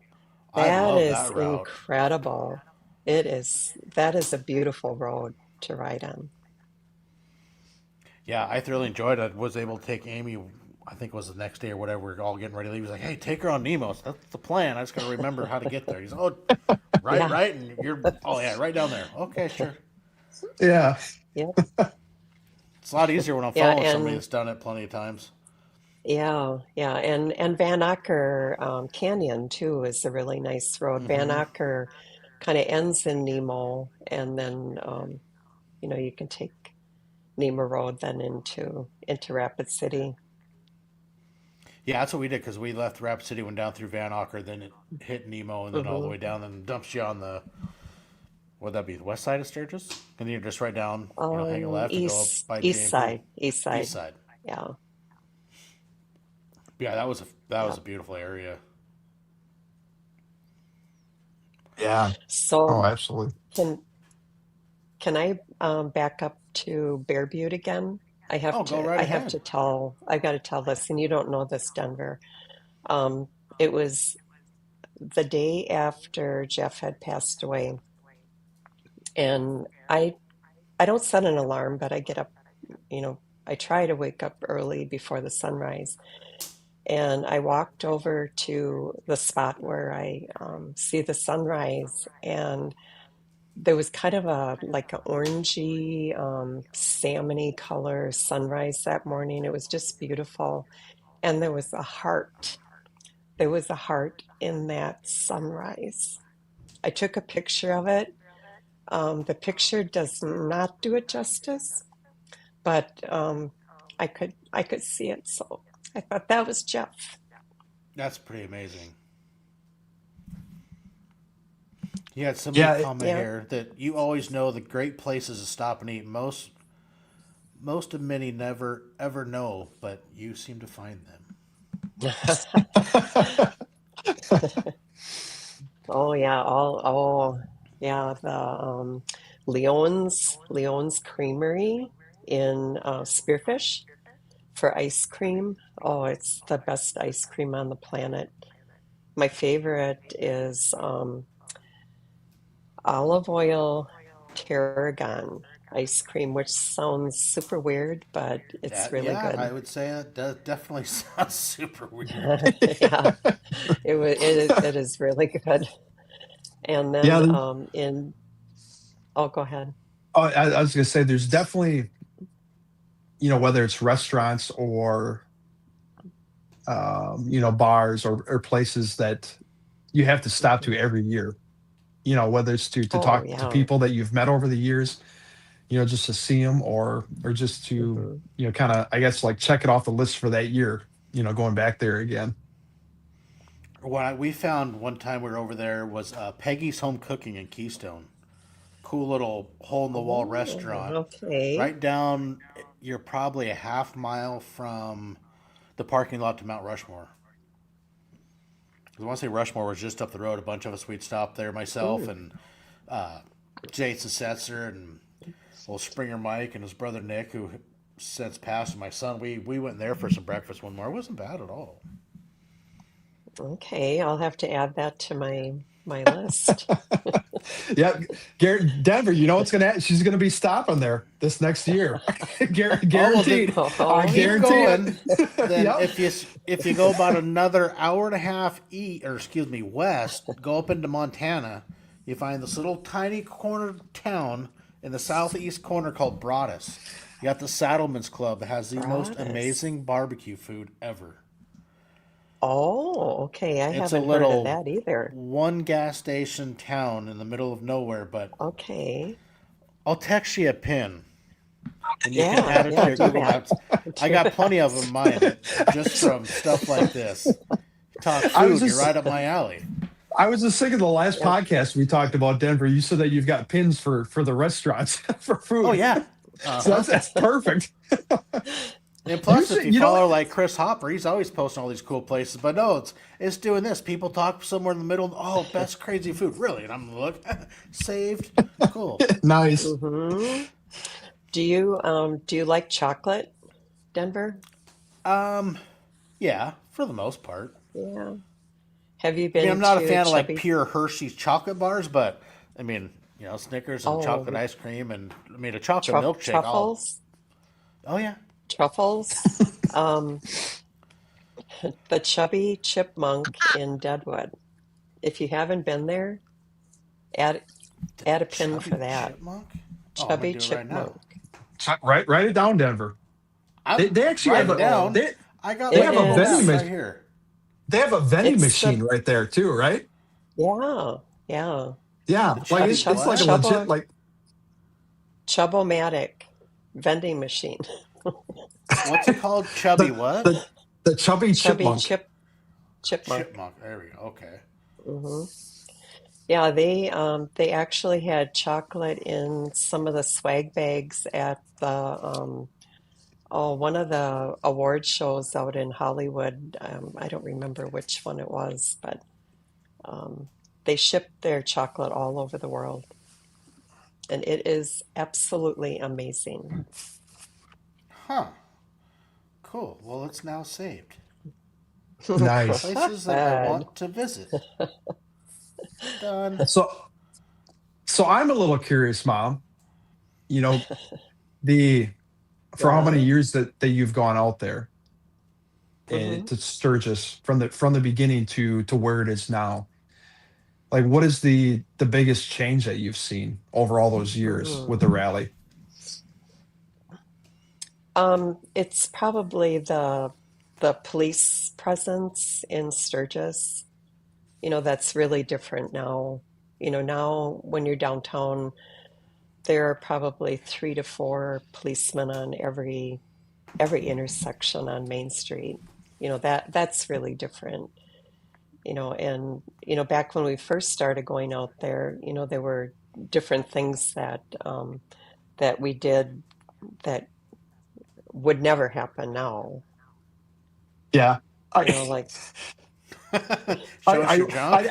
A: I
B: that
A: love
B: is
A: that route.
B: incredible. That is a beautiful road to ride on.
A: Yeah, I thoroughly enjoyed it. I was able to take Amy, I think it was the next day or whatever, we are all getting ready to leave. He was like, hey, take her on Nemo. So that's the plan. I just got to remember how to get there. He's, oh, right,
B: Yeah.
A: right. And you're, oh, yeah, right down there. Okay, sure.
D: Yeah.
B: Yeah,
A: It's a lot easier when I'm
B: yeah,
A: following somebody
B: and
A: that's done it plenty of times.
B: yeah, and Van Acker Canyon too is a really nice road. Van
A: Hmm.
B: Acker kind of ends in Nemo, and then you can take Nemo Road then into Rapid City.
A: Yeah, that's what we did because we left Rapid City, went down through Van Auker, then it hit Nemo, and then all the
B: Hmm
A: way down, then dumps you on the, would that be the west side of Sturgis? And then you're just right down, hang a left and go up by
B: East
A: JMP.
B: side, east
A: East
B: side.
A: side.
B: Yeah,
A: Yeah, that was
B: yeah.
A: a beautiful area.
D: Yeah. Oh,
B: So
D: absolutely.
B: can can I back up to Bear Butte again?
A: Oh, go right
B: I have
A: ahead.
B: to tell I've got to tell this, and you don't know this, Denver. Um, it was the day after Jeff had passed away, and I don't set an alarm, but I get up, you know, I try to wake up early before the sunrise. And I walked over to the spot where I see the sunrise, and there was kind of a like an orangey, salmony color sunrise that morning. It was just beautiful, and there was a heart. There was a heart in that sunrise. I took a picture of it. The picture does not do it justice, but I could see it, so I thought that was Jeff.
A: That's pretty amazing. You had somebody
D: Yeah.
A: comment
B: Yeah.
A: here that you always know the great places to stop and eat. Most of many never ever know, but you seem to find them.
B: Oh yeah, yeah, the Leon's Creamery in Spearfish for ice cream. Oh, it's the best ice cream on the planet. My favorite is olive oil tarragon ice cream, which sounds super weird, but it's
A: That,
B: really
A: yeah,
B: good.
A: I would say that does definitely sounds super weird.
B: Yeah, it is really good. And
D: Yeah.
B: then oh, go ahead.
D: I was gonna say there's definitely, whether it's restaurants or bars or places that you have to stop
B: Hmm
D: to every year. Whether it's to
B: Oh
D: talk to
B: yeah.
D: people that you've met over the years, just to see them, or just to,
B: hmm
D: kind of, I guess, like check it off the list for that year. Going back there again.
A: We found one time we were over there was Peggy's Home Cooking in Keystone. Cool little hole in the wall
B: Oh,
A: restaurant.
B: okay.
A: Right down, you're probably a half mile from the parking lot to Mount Rushmore. 'Cause I want to say Rushmore was just up the road. A bunch of us, we'd stop there, myself
B: Mm,
A: and uh, Jason Setzer and old Springer Mike and his brother Nick, who since passed, and my son. We went there for some breakfast one more. It wasn't bad at all.
B: okay, I'll have to add that to my list.
D: Yeah, Denver. You know what's gonna? She's gonna be stopping there this next year,
A: Oh well, then
D: guaranteed. I
B: Oh
A: keep
B: yeah.
D: guarantee it.
A: going. Then
D: Yep.
A: if you go about another hour and a half west, go up into Montana, you find this little tiny corner town in the southeast corner called Broadus. You got the Saddlemen's Club that has the most
B: Broadus.
A: amazing barbecue food ever.
B: Oh, okay. I
A: It's a
B: haven't heard of
A: little
B: that either.
A: one gas station town in the middle of nowhere, but
B: Okay.
A: I'll text you a pin and you can
B: Yeah,
A: add it to
B: yeah,
A: your
B: do
A: Google
B: that.
A: Maps. I
B: Do
A: got plenty of them
B: that.
A: in mind just from stuff like this. Talk
D: I was
A: food, you're
D: just
A: right up my alley.
D: I was just thinking the last
B: Yep.
D: podcast we talked about Denver. You said that you've got pins for the restaurants for
A: Oh
D: food,
A: yeah, uh
D: so
A: huh.
D: that's perfect.
A: And
D: You
A: plus, if
D: should,
A: you follow like Chris Hopper, he's always posting all these cool places. But no, it's doing this. People talk somewhere in the middle. Oh, best crazy food, really? And I'm look saved. Cool.
D: nice.
B: hmm do you like chocolate, Denver?
A: Um, yeah, for the most part.
B: Yeah. Have you
A: I mean,
B: been
A: I'm not a
B: to
A: fan of like
B: Chubby?
A: pure Hershey's chocolate bars, but I mean, Snickers and chocolate
B: Oh,
A: ice cream, and I mean a chocolate milkshake.
B: truffles?
A: Oh yeah,
B: Truffles? Um, the Chubby Chipmunk in Deadwood. If you haven't been there, add add a pin for
A: chubby
B: that.
A: chipmunk. Oh, I'm gonna
B: Chubby
A: do it right now.
B: chipmunk.
D: Write it down, Denver.
A: I'm
D: They actually have
A: writing
D: a
A: down.
D: they
A: I got
D: they
B: It
A: like
D: have a
A: Google
D: vending
A: Maps
B: is.
A: right
D: machine.
A: here.
D: They have a vending
B: It's
D: machine
B: the
D: right there too, right?
B: yeah, yeah.
A: The
D: Yeah, like
B: A
A: chubby
D: it's like a
A: what?
D: legit
B: chubbo
D: like
B: Chubomatic vending machine.
A: What's it called? Chubby
D: the
A: what?
D: the the chubby
B: Chubby
D: chipmunk.
B: chipmunk.
A: Chipmunk. There we go. Okay.
B: hmm Yeah, they actually had chocolate in some of the swag bags at the one of the award shows out in Hollywood. I don't remember which one it was, but um, they shipped their chocolate all over the world, and it is absolutely amazing.
A: Huh. Cool. Well, it's now saved.
D: Nice.
A: Places that I
B: Good.
A: want to visit. Done.
D: So so I'm a little curious, Mom. You know, the for how many
B: Yeah.
D: years that you've gone out there
B: hmm
D: to Sturgis from the beginning to where it is now. Like, what is the biggest change that you've seen over all those years
B: hmm
D: with the rally?
B: It's probably the police presence in Sturgis. That's really different now. Now when you're downtown, there are probably 3 to 4 policemen on every intersection on Main Street. That's really different. And back when we first started going out there, there were different things that we did that would never happen now.
D: Yeah. I
B: Like
A: Show us your junk.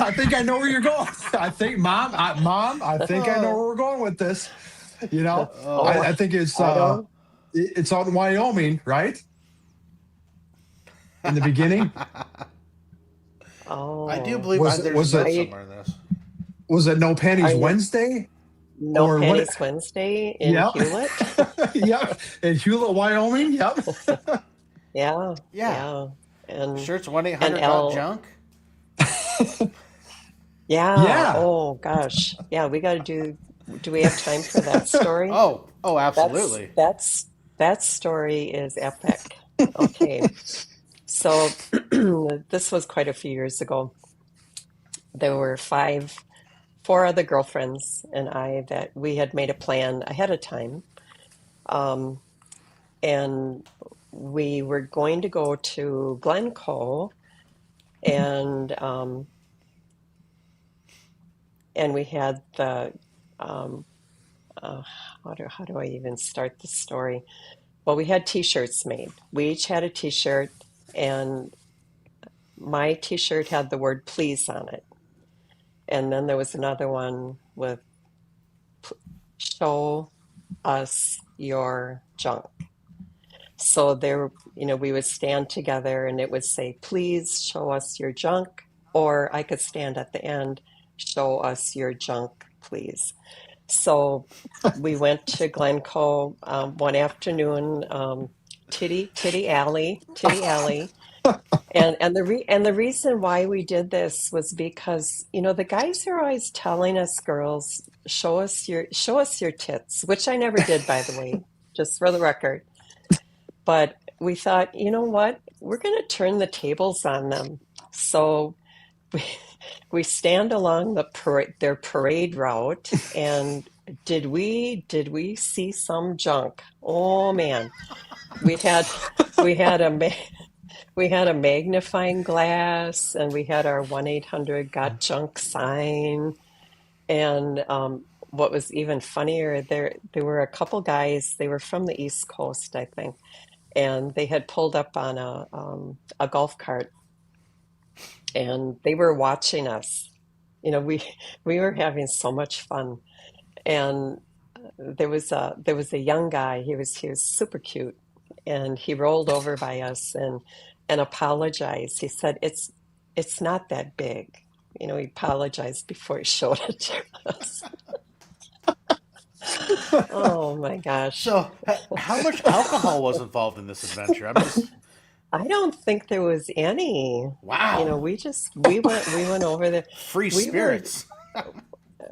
D: I think I know where you're going. I think, Mom, I think I know
A: Oh.
D: where we're going with this. You know,
B: oh,
D: I think
B: I don't.
D: it's out in Wyoming, right? In the beginning,
A: I do
B: Oh,
A: believe there's a
B: are
A: note
B: you
A: somewhere in this.
D: was it No
B: are
D: Panties
B: you
D: Wednesday
B: No
D: or what?
B: Panties Wednesday in
D: Yep.
B: Hewlett?
D: Yep. In Hewlett, Wyoming. Yep.
B: Yeah,
A: Yeah.
B: yeah. And
A: Sure, it's 1
B: and
A: 800 got
B: L
A: junk.
B: yeah,
D: Yeah.
B: oh gosh. Yeah, we got to do we have time for that story?
A: Oh,
B: That's
A: absolutely.
B: that's that story is epic. Okay. So this was quite a few years ago. There were four other girlfriends and I that we had made a plan ahead of time. Um, and we were going to go to Glencoe and we had the um, uh, how do I even start the story? Well, we had t-shirts made. We each had a t-shirt, and my t-shirt had the word please on it. And then there was another one with show us your junk. So there, we would stand together and it would say, please show us your junk. Or I could stand at the end, show us your junk, please. So we went to Glencoe one afternoon, Titty Alley. And the reason why we did this was because, the guys are always telling us girls, show us your tits, which I never did, by the way, just for the record. But we thought, you know what? We're going to turn the tables on them. So we, we stand along their parade route, and did we see some junk? Oh man, we had we had we had a magnifying glass, and we had our 1-800 got junk sign. And what was even funnier, there were a couple guys. They were from the East Coast, I think, and they had pulled up on a golf cart, and they were watching us. We were having so much fun, and there was a young guy. He was super cute, and he rolled over by us and apologized. He said, "It's not that big." He apologized before he showed it to us. Oh my gosh.
A: So, how much alcohol was involved in this adventure? I'm just
B: I don't think there was any.
A: wow.
B: We went over there.
A: Free
B: We were
A: spirits.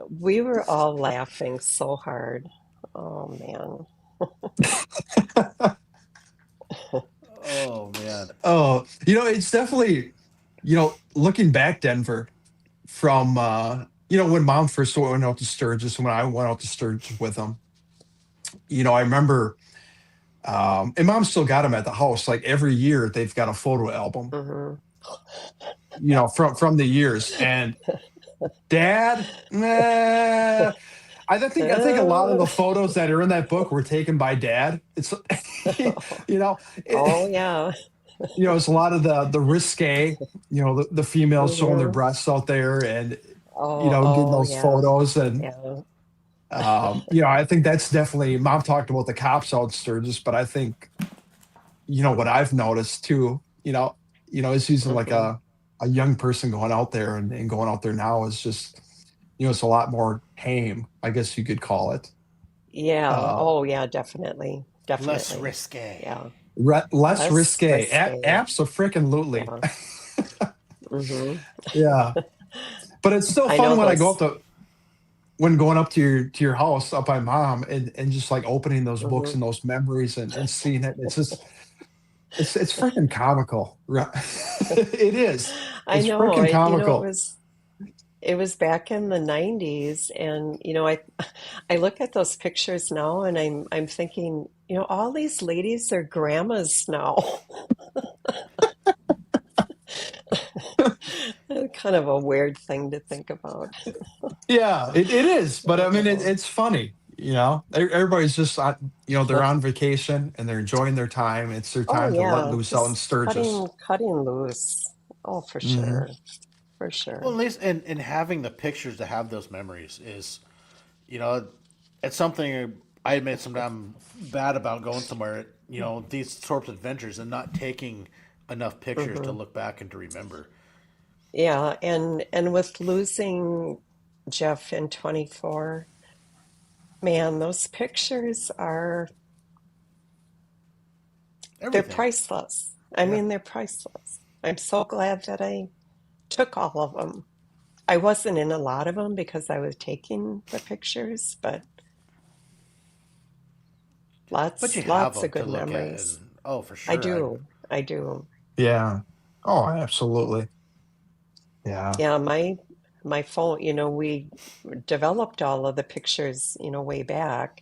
B: We were all laughing so hard. Oh man.
A: Oh man.
D: Oh, it's definitely, looking back, Denver, from when Mom first went out to Sturgis, when I went out to Sturgis with them. I remember, and Mom still got them at the house. Like every year, they've got a photo album,
B: Hmm.
D: from the years. And Dad, nah, I think a lot of the photos that are in that book were taken by Dad. It's, you know,
B: Oh
D: it,
B: yeah.
D: it's a lot of the risque, the females showing their
B: Hmm.
D: breasts out there, and
B: Oh,
D: getting
B: oh
D: those
B: yeah.
D: photos. And
B: Yeah.
D: I think that's definitely, Mom talked about the cops out in Sturgis, but I think, what I've noticed too, is using like
B: Hmm.
D: a young person going out there, and going out there now is just, it's a lot more tame, I guess you could call it.
B: Yeah.
D: Uh,
B: Oh yeah, definitely.
A: Less
B: Definitely.
A: risque.
B: Yeah.
D: less
B: Less
D: risque.
B: risque.
D: Abso-freaking-lutely.
B: Yeah. Hmm.
D: Yeah. But it's still
B: I know
D: fun when I go
B: those.
D: up when going up to your house up by Mom, and just like opening those books
B: Hmm.
D: and those memories, and seeing it. It's just, it's freaking comical. Right? It is.
B: I
D: It's
B: know.
D: freaking
B: It
D: comical.
B: was back in the 90s, and I look at those pictures now and I'm thinking, all these ladies are grandmas now. Kind of a weird thing to think about.
D: Yeah, it is. But I mean,
B: Oh,
D: it's funny. Everybody's just they're on vacation and they're enjoying their time. It's their
B: oh
D: time to let
B: yeah,
D: loose out in
B: just
D: Sturgis.
B: cutting loose. Oh, for
D: Hmm.
B: sure. For
A: Well,
B: sure.
A: at least and having the pictures to have those memories is, you know, it's something I admit sometimes bad about going somewhere. These sorts of adventures and not taking enough pictures to
B: Hmm.
A: look back and to remember.
B: Yeah, and with losing Jeff in 24, man, those pictures they're
A: Everything.
B: priceless. I
A: Yeah.
B: mean, they're priceless. I'm so glad that I took all of them. I wasn't in a lot of them because I was taking the pictures, but
A: But you have
B: lots of
A: them to
B: good
A: look at,
B: memories.
A: and oh, for
B: I
A: sure.
B: do. I do.
D: Yeah. Oh, absolutely. Yeah.
B: Yeah, my phone, we developed all of the pictures, way back,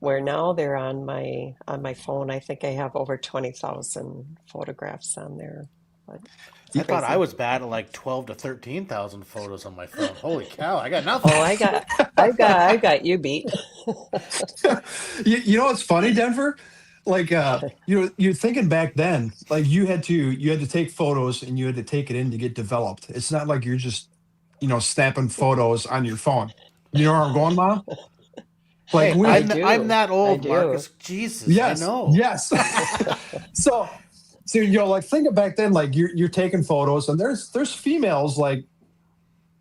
B: where now they're on my phone. I think I have over 20,000 photographs on there. But it's
A: I thought I
B: crazy.
A: was bad at like 12 to 13,000 photos on my phone. Holy cow! I got nothing.
B: Oh, I got you beat.
D: You know what's funny, Denver? Like, you're thinking back then, like you had to take photos and you had to take it in to get developed. It's not like you're just, snapping photos on your phone. You know where I'm going, Mom? Like
A: Hey,
B: I
A: I'm
B: do.
A: that
B: I
A: old,
B: do.
A: Marcus. Jesus, I
D: yes,
A: know.
D: yes. so like thinking back then, like you're taking photos, and there's females like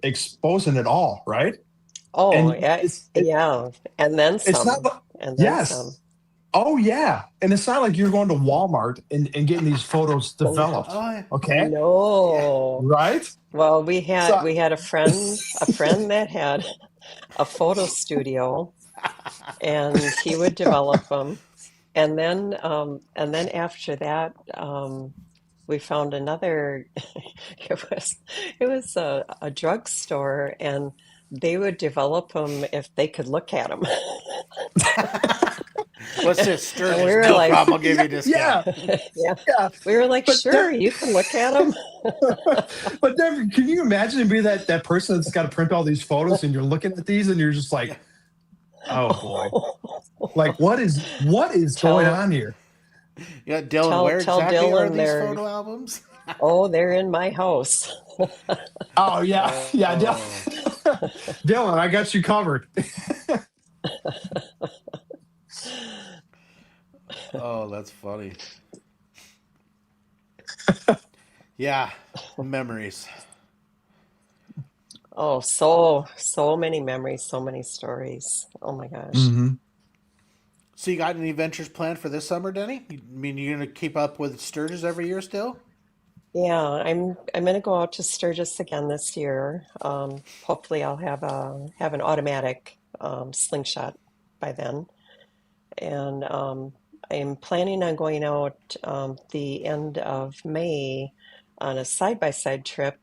D: exposing it all, right?
B: Oh,
D: And
B: yeah, yeah. And then
D: it's not
B: some.
D: like,
B: And then
D: yes.
B: some.
D: Oh yeah, and it's not like you're going to Walmart and getting these photos
B: No.
D: developed.
A: Oh,
D: Okay,
A: yeah.
B: No.
D: right?
B: Well,
D: So
B: we had a friend that had a photo studio, and he would develop them. And then after that, we found another. It was a drugstore, and they would develop them if they could look at them.
A: What's this,
B: And we
A: Sturgis?
B: were
A: No
B: like,
A: problem. I'll give you a discount.
D: yeah,
B: yeah,
D: yeah,
B: we were like,
D: but
B: sure, you can look at them.
D: but then, can you imagine being that person that's got to print all these photos and you're looking at these and you're just
A: Yeah.
D: like, oh boy, like what is going
B: Tell
D: on here?
A: Yeah, Dylan, where
B: tell
A: exactly are
B: Dylan
A: these
B: they're,
A: photo albums?
B: oh, they're in my house.
D: Oh yeah, yeah,
A: Oh,
D: Dylan, I got you covered.
A: oh, that's funny. Yeah, memories.
B: Oh, so many memories, so many stories. Oh my gosh.
D: Hmm.
A: So you got any adventures planned for this summer, Denny? I mean, you gonna keep up with Sturgis every year still?
B: Yeah, I'm gonna go out to Sturgis again this year. Hopefully I'll have an automatic slingshot by then. And I'm planning on going out the end of May on a side-by-side trip,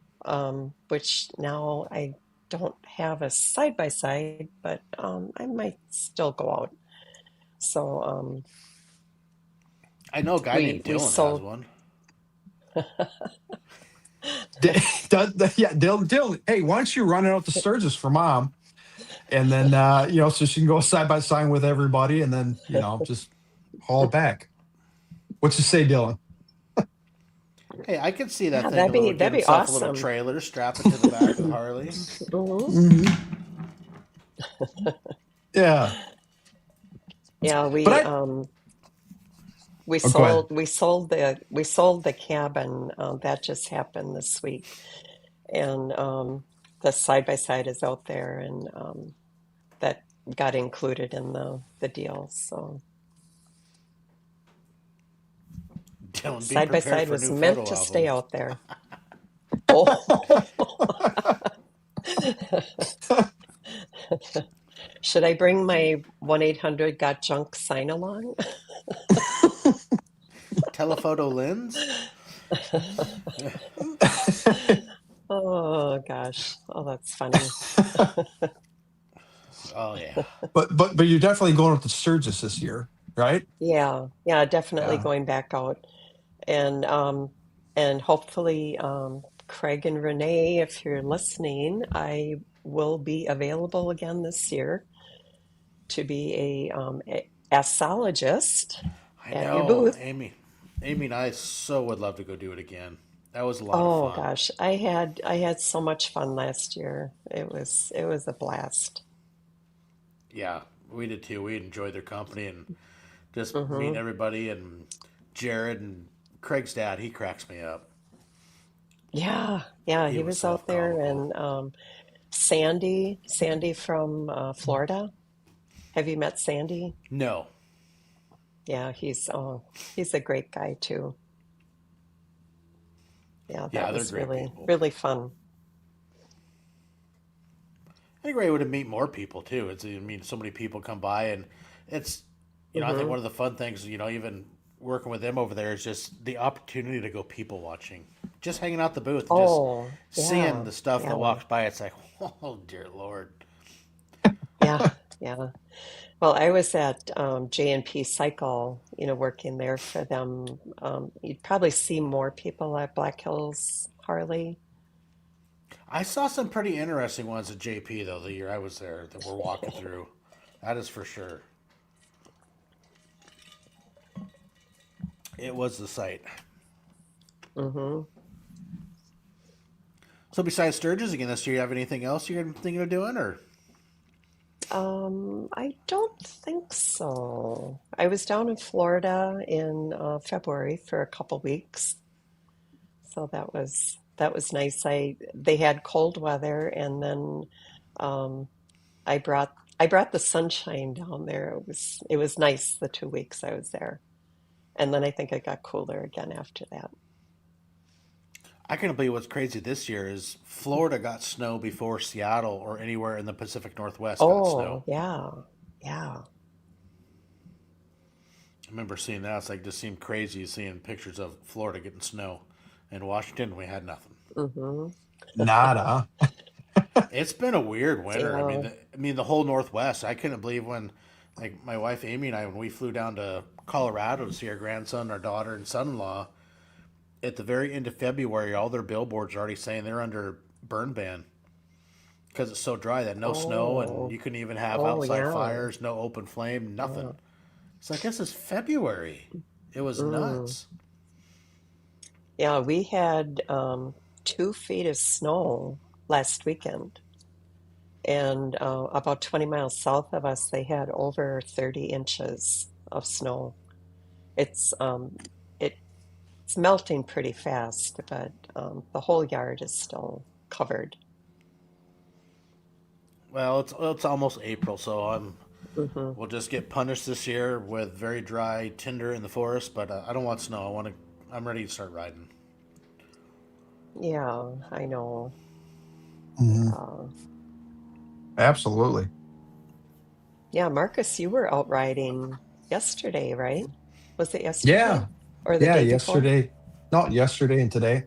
B: which now I don't have a side-by-side, but I might still go out. So
A: I know a guy
B: we
A: named
B: we
A: Dylan has
B: sold.
A: one.
D: Yeah, Dylan, hey, why don't you run it out to Sturgis for mom? And then, so she can go side by side with everybody and then, just haul it back. What you say, Dylan?
A: Hey, I could see that
B: Yeah,
A: thing a little,
B: that'd
A: get
B: be
A: himself a little
B: awesome.
A: trailer, strap it to the back of the Harley.
B: Hmm.
D: Mhm. Yeah.
B: Yeah,
D: But
B: we
D: go ahead.
B: sold the cabin. That just happened this week, and the side by side is out there, and that got included in the deal. So
A: Dylan, be
B: side by
A: prepared
B: side
A: for a
B: was
A: new
B: meant
A: photo
B: to stay
A: album.
B: out there. Oh, should I bring my 1-800 Got Junk sign along?
A: Telephoto lens?
B: Oh gosh, oh that's funny.
A: Oh, yeah.
D: but you're definitely going up to Sturgis this year, right?
B: Yeah, yeah, definitely
D: Yeah.
B: going back out. And hopefully Craig and Renee, if you're listening, I will be available again this year to be a assologist
A: I
B: at your
A: know.
B: booth.
A: Amy and I so would love to go do it again. That was a lot of
B: Oh
A: fun.
B: gosh, I had so much fun last year. It was a blast.
A: Yeah, we did too. We enjoyed their company and just meeting
B: Hmm.
A: everybody. And Jared and Craig's dad, he cracks me up.
B: Yeah, yeah,
A: He
B: he
A: was
B: was
A: so
B: out there,
A: comical.
B: and Sandy from Florida. Have you met Sandy?
A: No.
B: Yeah, he's a great guy too. Yeah, that
A: Yeah, they're
B: was
A: great
B: really,
A: people.
B: really fun.
A: I think we're able to meet more people too. It's, I mean, so many people come by, and it's, I think
B: Hmm.
A: one of the fun things, even working with them over there is just the opportunity to go people watching, just hanging out the booth, and just
B: Oh,
A: seeing
B: yeah,
A: the stuff that
B: yeah,
A: walks by. It's like, oh dear Lord.
B: yeah, yeah. Well, I was at J&P Cycle, working there for them. You'd probably see more people at Black Hills Harley.
A: I saw some pretty interesting ones at JP though the year I was there that we're walking through. That is for sure. It was the sight.
B: Hmm.
A: So besides Sturgis again this year, you have anything else you're thinking of doing, or?
B: I don't think so. I was down in Florida in February for a couple weeks. So that was nice. They had cold weather, and then um, I brought the sunshine down there. It was nice the 2 weeks I was there, and then I think it got cooler again after that.
A: I can't believe what's crazy this year is Florida got snow before Seattle or anywhere in the Pacific Northwest got snow.
B: Oh yeah, yeah.
A: I remember seeing that. It's like just seemed crazy seeing pictures of Florida getting snow. In Washington, we had nothing.
B: Hmm.
D: Nada.
A: It's been a weird winter.
B: Yeah.
A: The whole Northwest. I couldn't believe when, like, my wife Amy and I, when we flew down to Colorado to see our grandson, our daughter, and son-in-law, at the very end of February, all their billboards are already saying they're under burn ban because it's so dry that no snow and
B: Oh,
A: you couldn't even have
B: oh
A: outside
B: yeah.
A: fires, no open flame, nothing.
B: Yeah.
A: It's like this is February. It was
B: Mm.
A: nuts.
B: Yeah, we had 2 feet of snow last weekend. And about 20 miles south of us, they had over 30 inches of snow. It's it's melting pretty fast, but the whole yard is still covered.
A: Well, it's almost April, so
B: Hmm.
A: we'll just get punished this year with very dry tinder in the forest. But I don't want snow. I'm ready to start riding.
B: Yeah, I know.
D: Mhm.
B: Uh,
D: Absolutely.
B: yeah, Marcus, you were out riding yesterday, right? Was it yesterday
D: Yeah.
B: or the
D: Yeah.
B: day before?
D: Yesterday. Not yesterday and today.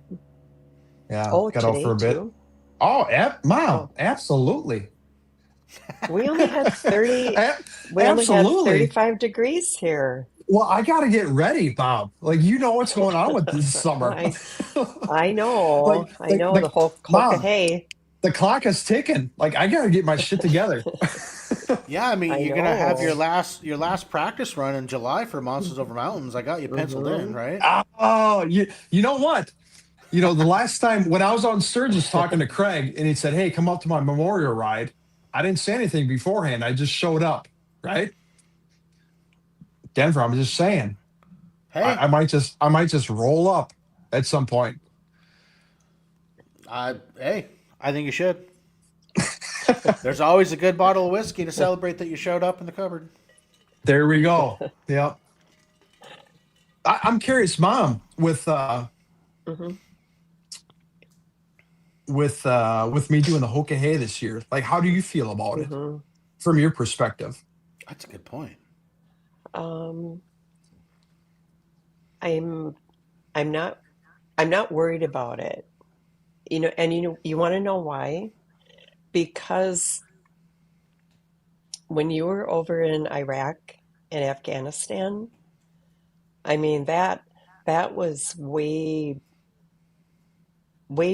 D: Yeah.
B: Oh,
D: Got out for
B: today
D: a bit.
B: too?
D: Oh, Mom,
B: Oh,
D: absolutely.
B: we only had 30,
D: A-
B: we only had
D: absolutely.
B: 35 degrees here.
D: Well, I got to get ready, Bob. Like, you know what's going on with this summer.
B: I I know.
D: Like,
B: I know the whole Hoka
D: Mom,
B: Hey.
D: the clock is ticking. Like, I got to get my shit together.
A: Yeah, I mean,
B: I
A: you're gonna have
B: know.
A: your last practice run in July for Monsters Over Mountains. I got you penciled in,
B: Hmm.
A: right?
D: Oh, you know what? The last time when I was on Sturgis talking to Craig and he said, "Hey, come up to my memorial ride," I didn't say anything beforehand. I just showed up, right? Denver, I'm just saying.
A: Hey,
D: I might just roll up at some point.
A: hey, I think you should. There's always a good bottle of whiskey to celebrate that you showed up in the cupboard.
D: There we go. Yeah. I'm curious, Mom,
B: Hmm.
D: with me doing the Hoka Hey this year. Like, how do you feel about it
B: Hmm.
D: from your perspective?
A: That's a good point.
B: Um, I'm I'm not I'm not worried about it. And you want to know why? Because when you were over in Iraq and Afghanistan, I mean that was way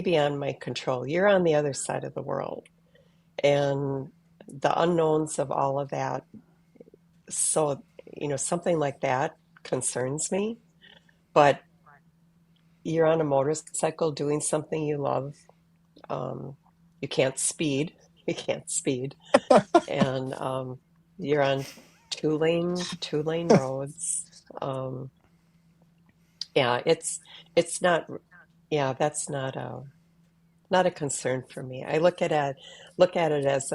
B: beyond my control. You're on the other side of the world, and the unknowns of all of that. So, something like that concerns me. But you're on a motorcycle doing something you love. Um, you can't speed. You can't speed, and you're on two lane roads. Um, yeah, it's not. Yeah, that's not a concern for me. I look at it as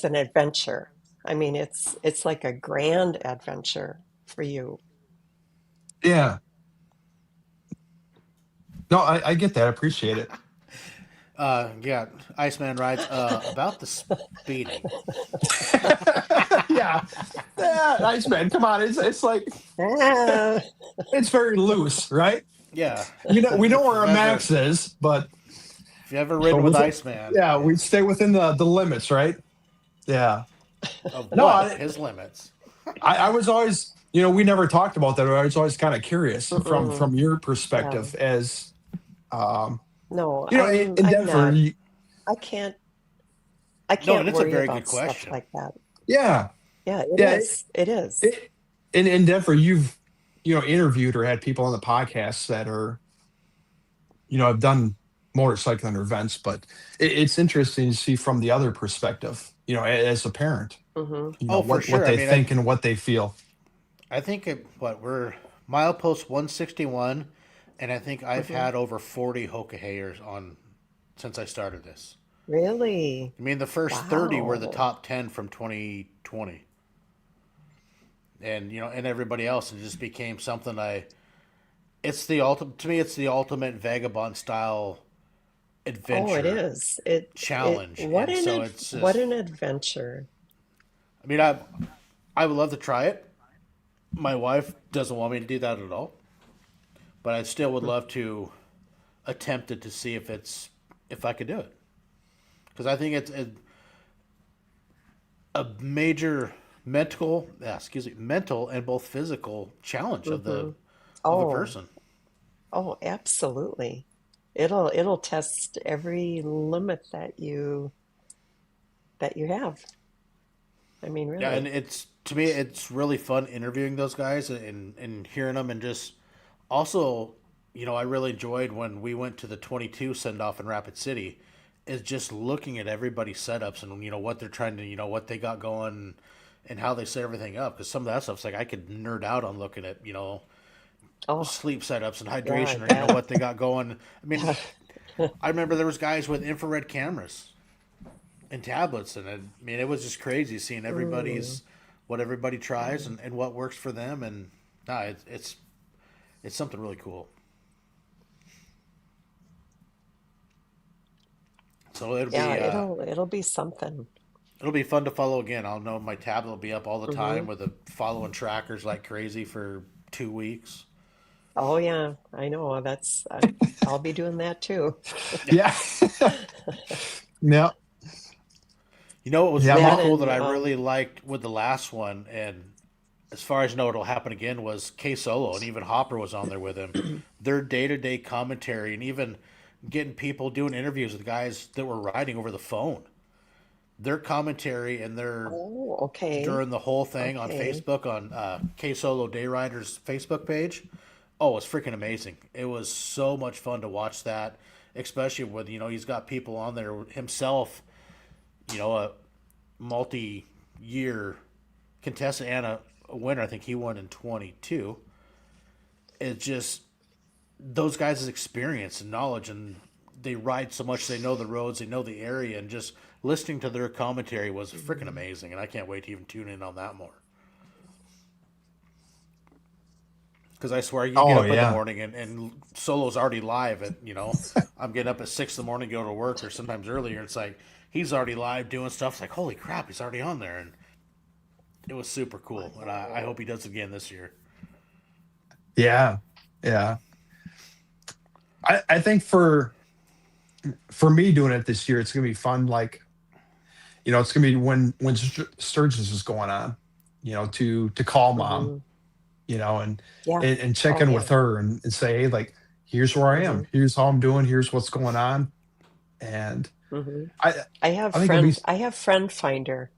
B: an adventure. I mean, it's like a grand adventure for you.
D: Yeah. No, I get that. I appreciate it.
A: Yeah, Iceman writes about the speeding.
D: Yeah. Yeah, nice man. Come on. It's like
B: Ah.
D: it's very loose, right?
A: Yeah,
D: We know
A: if
D: where
A: you've
D: our
A: ever
D: max is,
A: if you ever ridden with
D: with
A: Iceman,
D: yeah, we stay within the limits, right? Yeah.
A: of
D: No,
A: what his limits?
D: I was always, we never talked about that. I was always kind of curious
B: Mm-mm.
D: from your
B: Yeah.
D: perspective as, um,
B: No,
D: in
B: I'm
D: Denver.
B: not. I can't I
A: No,
B: can't
A: and it's a
B: worry
A: very good
B: about stuff
A: question.
B: like that.
D: Yeah,
B: Yeah, it
D: yeah.
B: is. It is.
D: It, in Denver, you've, interviewed or had people on the podcast that are, have done motorcycling or events, but it's interesting to see from the other perspective, as a parent,
B: Hmm.
A: Oh, for
D: what
A: sure. I
D: they
A: mean,
D: think and what they feel.
A: I think we're milepost 161, and I think I've
B: Hmm.
A: had over 40 Hoka Hayers on since I started this.
B: Really?
A: I mean, the first 30 were the
B: Wow.
A: top 10 from 2020, and and everybody else, it just became something I. It's the ultimate to me. It's the ultimate vagabond style
B: Oh, it
A: adventure
B: is. It
A: challenge,
B: what
A: and
B: an
A: so
B: ad,
A: it's
B: what
A: just.
B: an adventure.
A: I mean, I would love to try it. My wife doesn't want me to do that at all, but I still would love to attempt it to see if I could do it, because I think it's a major mental and both physical challenge
B: Hmm.
A: of a
B: Oh,
A: person.
B: oh, absolutely. It'll test every limit that you have. I mean,
A: Yeah, and
B: really.
A: it's to me it's really fun interviewing those guys and hearing them, and just also, I really enjoyed when we went to the 22 send off in Rapid City, is just looking at everybody's setups and what they're trying to what they got going and how they set everything up, because some of that stuff's like I could nerd out on looking at
B: Oh,
A: sleep setups and
B: yeah, I
A: hydration, or
B: bet.
A: what they got going. I mean, I remember there was guys with infrared cameras and tablets, and I mean it was just crazy seeing
B: Mm.
A: everybody's what everybody tries and what works for them, and nah, it's something really cool. So it'll
B: Yeah,
A: be
B: it'll be something.
A: it'll be fun to follow again. I'll know my tablet will be up all the
B: Hmm.
A: time with the following trackers like crazy for 2 weeks.
B: Oh yeah, I know. I'll be doing that too.
D: Yeah. Yeah.
A: You know what was
D: Yeah.
A: really
B: That
A: cool that
B: and
A: I really liked with the last one, and as far as I know it'll happen again, was K Solo, and even Hopper was on there with him. Their day to day commentary, and even getting people doing interviews with guys that were riding over the phone. Their commentary and their
B: oh, okay.
A: during the whole thing on
B: Okay.
A: Facebook on K Solo Day Riders Facebook page. Oh, it's freaking amazing! It was so much fun to watch that, especially with he's got people on there himself. A multi-year contestant and a winner. I think he won in 22. It's just those guys' experience and knowledge, and they ride so much. They know the roads, they know the area, and just listening to their commentary was freaking
B: Mhm.
A: amazing. And I can't wait to even tune in on that more. Because I swear, you get
D: Oh
A: up in the
D: yeah.
A: morning and Solo's already live at, I'm getting up at 6 in the morning to go to work or sometimes earlier. It's like he's already live doing stuff. It's like, holy crap, he's already on there. And it was super cool. And I hope he does it again this year.
D: Yeah. Yeah. I think for me doing it this year, it's gonna be fun. Like, it's gonna be when Sturgis is going on, to call mom,
B: Mhm.
D: and
B: Yeah.
D: and check
B: Oh
D: in
B: yeah.
D: with her and say, hey, like, here's where I am,
B: Mhm.
D: here's how I'm doing, here's what's going on. And
B: Mhm.
D: I I think it'll be
B: I have friend finder.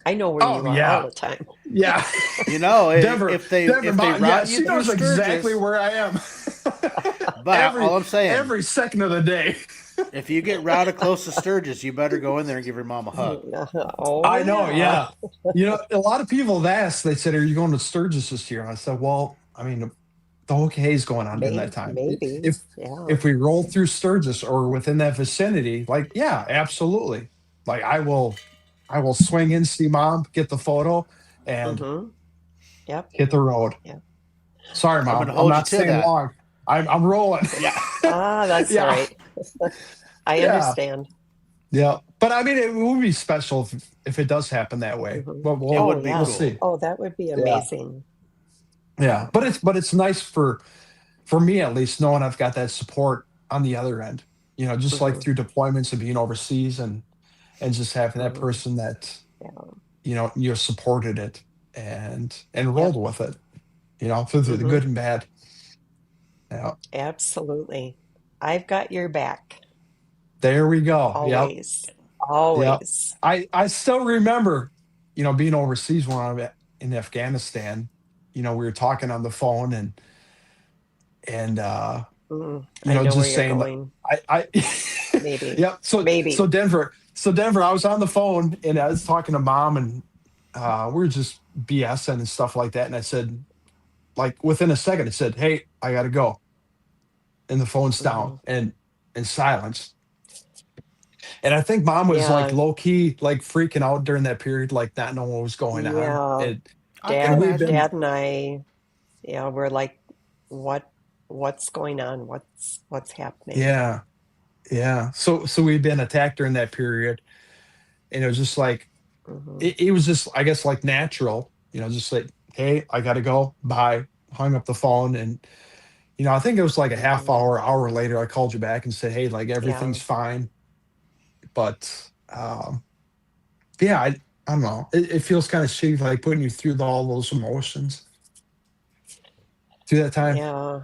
B: I know where
D: oh
B: you are all
D: yeah.
B: the time.
D: Yeah.
A: If
D: Denver,
A: they
D: Denver,
A: if they
D: yeah,
A: route you
D: she
A: through
D: knows exactly
A: Sturgis,
D: where I am.
A: but
D: every
A: all I'm saying,
D: every second of the day.
A: if you get routed close to Sturgis, you better go in there and give your mom a hug.
B: Oh
D: I know,
B: yeah.
D: yeah. A lot of people have asked, they said, are you going to Sturgis this year? And I said, well, I mean, the Hoka Hey is going on during that time.
B: Maybe.
D: If
B: Yeah.
D: if we roll through Sturgis or within that vicinity, like, yeah, absolutely. Like I will swing in, see mom, get the photo, and
B: Mm-hmm. Yep.
D: hit the road.
B: Yep.
D: Sorry,
A: I'm going
D: mom.
A: to
D: I'm
A: hold you
D: not
A: to
D: staying
A: that.
D: long. I'm rolling.
A: Yeah,
B: That's all
D: Yeah.
B: right. I
D: Yeah.
B: understand.
D: Yeah. But I mean, it would be special if it does happen that way.
B: Hmm.
D: But
A: it
B: Oh
A: would be
D: we'll
B: yeah.
A: cool.
D: see.
B: Oh, that would be
D: Yeah.
B: amazing.
D: Yeah.
B: Yeah.
D: But it's nice for me at least, knowing I've got that support on the other end. Just like
B: Hmm.
D: through deployments and being overseas, and just having that
B: Hmm.
D: person that
B: Yeah.
D: you supported it and rolled
B: Yep.
D: with it. Through the
B: Hmm.
D: good and bad. Yeah.
B: Absolutely. I've got your back.
D: There we go. Yep.
B: Always.
D: Yep.
B: Always.
D: I still remember, being overseas when I'm in Afghanistan. We were talking on the phone and
B: I know where
D: just
B: you're
D: saying like
B: going.
D: I
B: Maybe.
D: yep. So
B: Maybe.
D: Denver, I was on the phone and I was talking to mom, and we were just BSing and stuff like that. And I said, like, within a second, it said, hey, I gotta go. And the phone's down
B: Hmm.
D: and silence. And I think mom was like
B: Yeah.
D: low key, like freaking out during that period, like not knowing what was going on.
B: Yeah.
A: I can
D: And we've
A: imagine.
D: been,
B: Dad and I, yeah, we're like, what what's going on? What's happening?
D: yeah, yeah. So we've been attacked during that period. And it was just like,
B: Hmm.
D: it was just, I guess, like natural, just like, hey, I gotta go. Bye. Hung up the phone. And, I think it was like a half
B: Hmm.
D: hour later, I called you back and said, hey, like
B: Yeah.
D: everything's fine. But yeah, I don't know. It feels kind of shitty, like putting you through all those emotions through that time.
B: Yeah.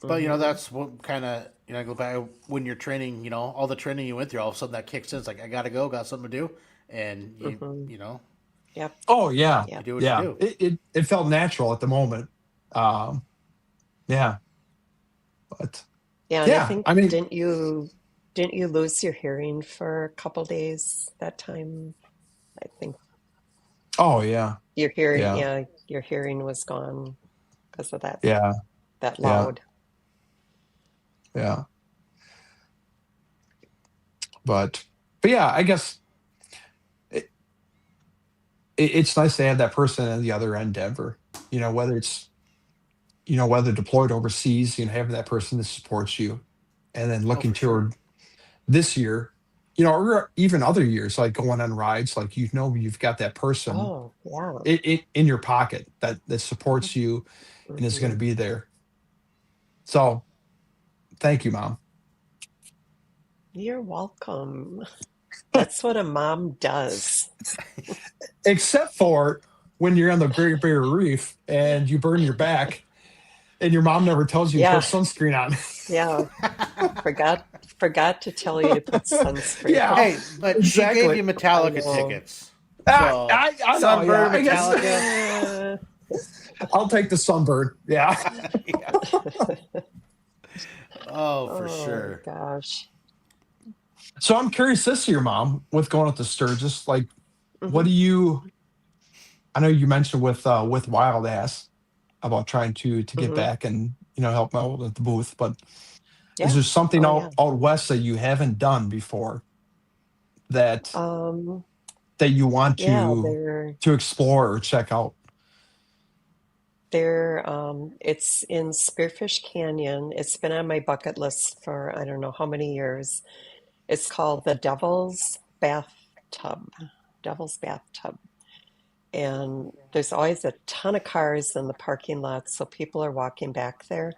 A: But
B: Hmm.
A: that's what kind of go back when you're training. All the training you went through, all of a sudden that kicks in. It's like I gotta go, got something to do, and you
B: Hmm.
A: you know
B: Yep.
D: Oh yeah,
A: you
B: Yep.
A: do what you
D: yeah.
A: do.
D: It felt natural at the moment. Um, yeah, but
B: Yeah, and I
D: yeah,
B: think
D: I mean,
B: didn't you lose your hearing for a couple days that time? I think
D: oh yeah,
B: your hearing,
D: yeah,
B: yeah, your hearing was gone because of
D: yeah,
B: that
D: yeah,
B: loud.
D: yeah. But yeah, I guess it, it's nice to have that person on the other end, Denver. Whether it's whether deployed overseas, having that person that supports you, and then
A: Oh,
D: looking
A: for sure.
D: toward this year, or even other years, like going on rides, like you've got that person
B: Oh, yeah.
D: in your pocket that supports you and is going to
B: Mhm.
D: be there. So thank you, Mom.
B: You're welcome. That's what a mom does.
D: Except for when you're on the Great Barrier Reef and you burn your back, and your mom never tells you to put
B: Yeah,
D: sunscreen on.
B: yeah. Forgot forgot to tell you to put sunscreen on.
D: Yeah,
A: Hey, but she gave
D: exactly.
A: you
B: I
A: Metallica
B: know.
A: tickets. So
D: I know. Yeah,
A: sunburn
D: I guess
A: Metallica.
D: I'll take the sunburn. Yeah.
A: Yeah. Oh, for
B: Oh
A: sure.
B: gosh.
D: So I'm curious this year, Mom, with going up to Sturgis, like, what
B: Hmm.
D: do you? I know you mentioned with Wild Ass about trying to get
B: Hmm.
D: back and help out at the booth, but is
B: Yeah.
D: there something
B: Oh yeah.
D: out west that you haven't done before that
B: Um,
D: that you want
B: yeah,
D: to explore or check out?
B: it's in Spearfish Canyon. It's been on my bucket list for I don't know how many years. It's called the Bathtub. Devil's Bathtub. And there's always a ton of cars in the parking lot, so people are walking back there.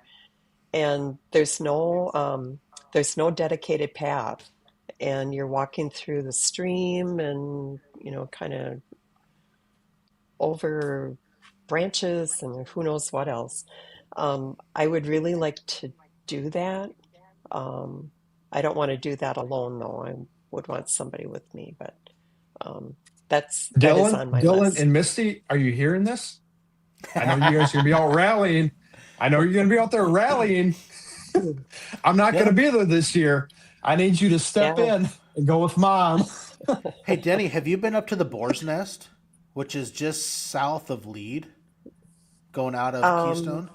B: And there's no dedicated path. And you're walking through the stream and, kind of over branches and who knows what else. I would really like to do that. Um, I don't want to do that alone though. I would want somebody with me, but um, that is on my
D: Dylan,
B: list.
D: and Misty, are you hearing this? I know you guys are gonna be out rallying. I know you're gonna be out there rallying. I'm not gonna
A: Yeah.
D: be there this year. I need you to step
B: Yeah.
D: in and go with Mom.
A: Hey, Denny, have you been up to the Boar's Nest, which is just south of Lead, going out of
B: Um,
A: Keystone?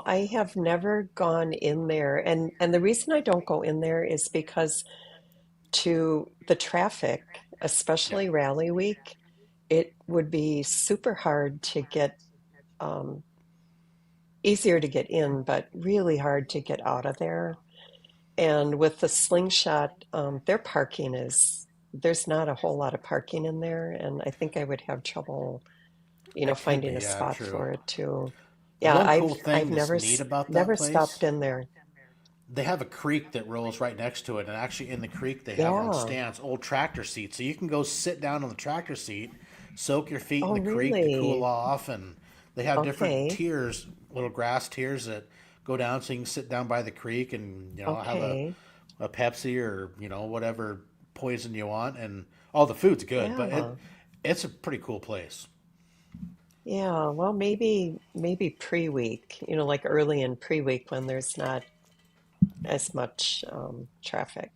B: I have never gone in there, and the reason I don't go in there is because to the traffic,
A: Yeah.
B: especially Rally Week, it would be super hard to get, um, easier to get in, but really hard to get out of there. And with the Slingshot, there's not a whole lot of parking in there, and I think I would have trouble,
A: It could be,
B: finding a
A: yeah,
B: spot
A: true.
B: for it too.
A: The
B: Yeah,
A: one cool
B: I've
A: thing that's neat about that
B: never
A: place,
B: stopped in there.
A: they have a creek that rolls right next to it, and actually in the creek they have on
B: Yeah.
A: stands old tractor seats, so you can go sit down on the tractor seat, soak your feet in
B: Oh,
A: the creek to cool
B: really?
A: off, and they have different
B: Okay.
A: tiers, little grass tiers that go down, so you can sit down by the creek and have
B: Okay.
A: a Pepsi or whatever poison you want, and all the food's good, but
B: Yeah.
A: it's a pretty cool place.
B: Yeah. Well, maybe pre-week, like early in pre-week when there's not as much traffic.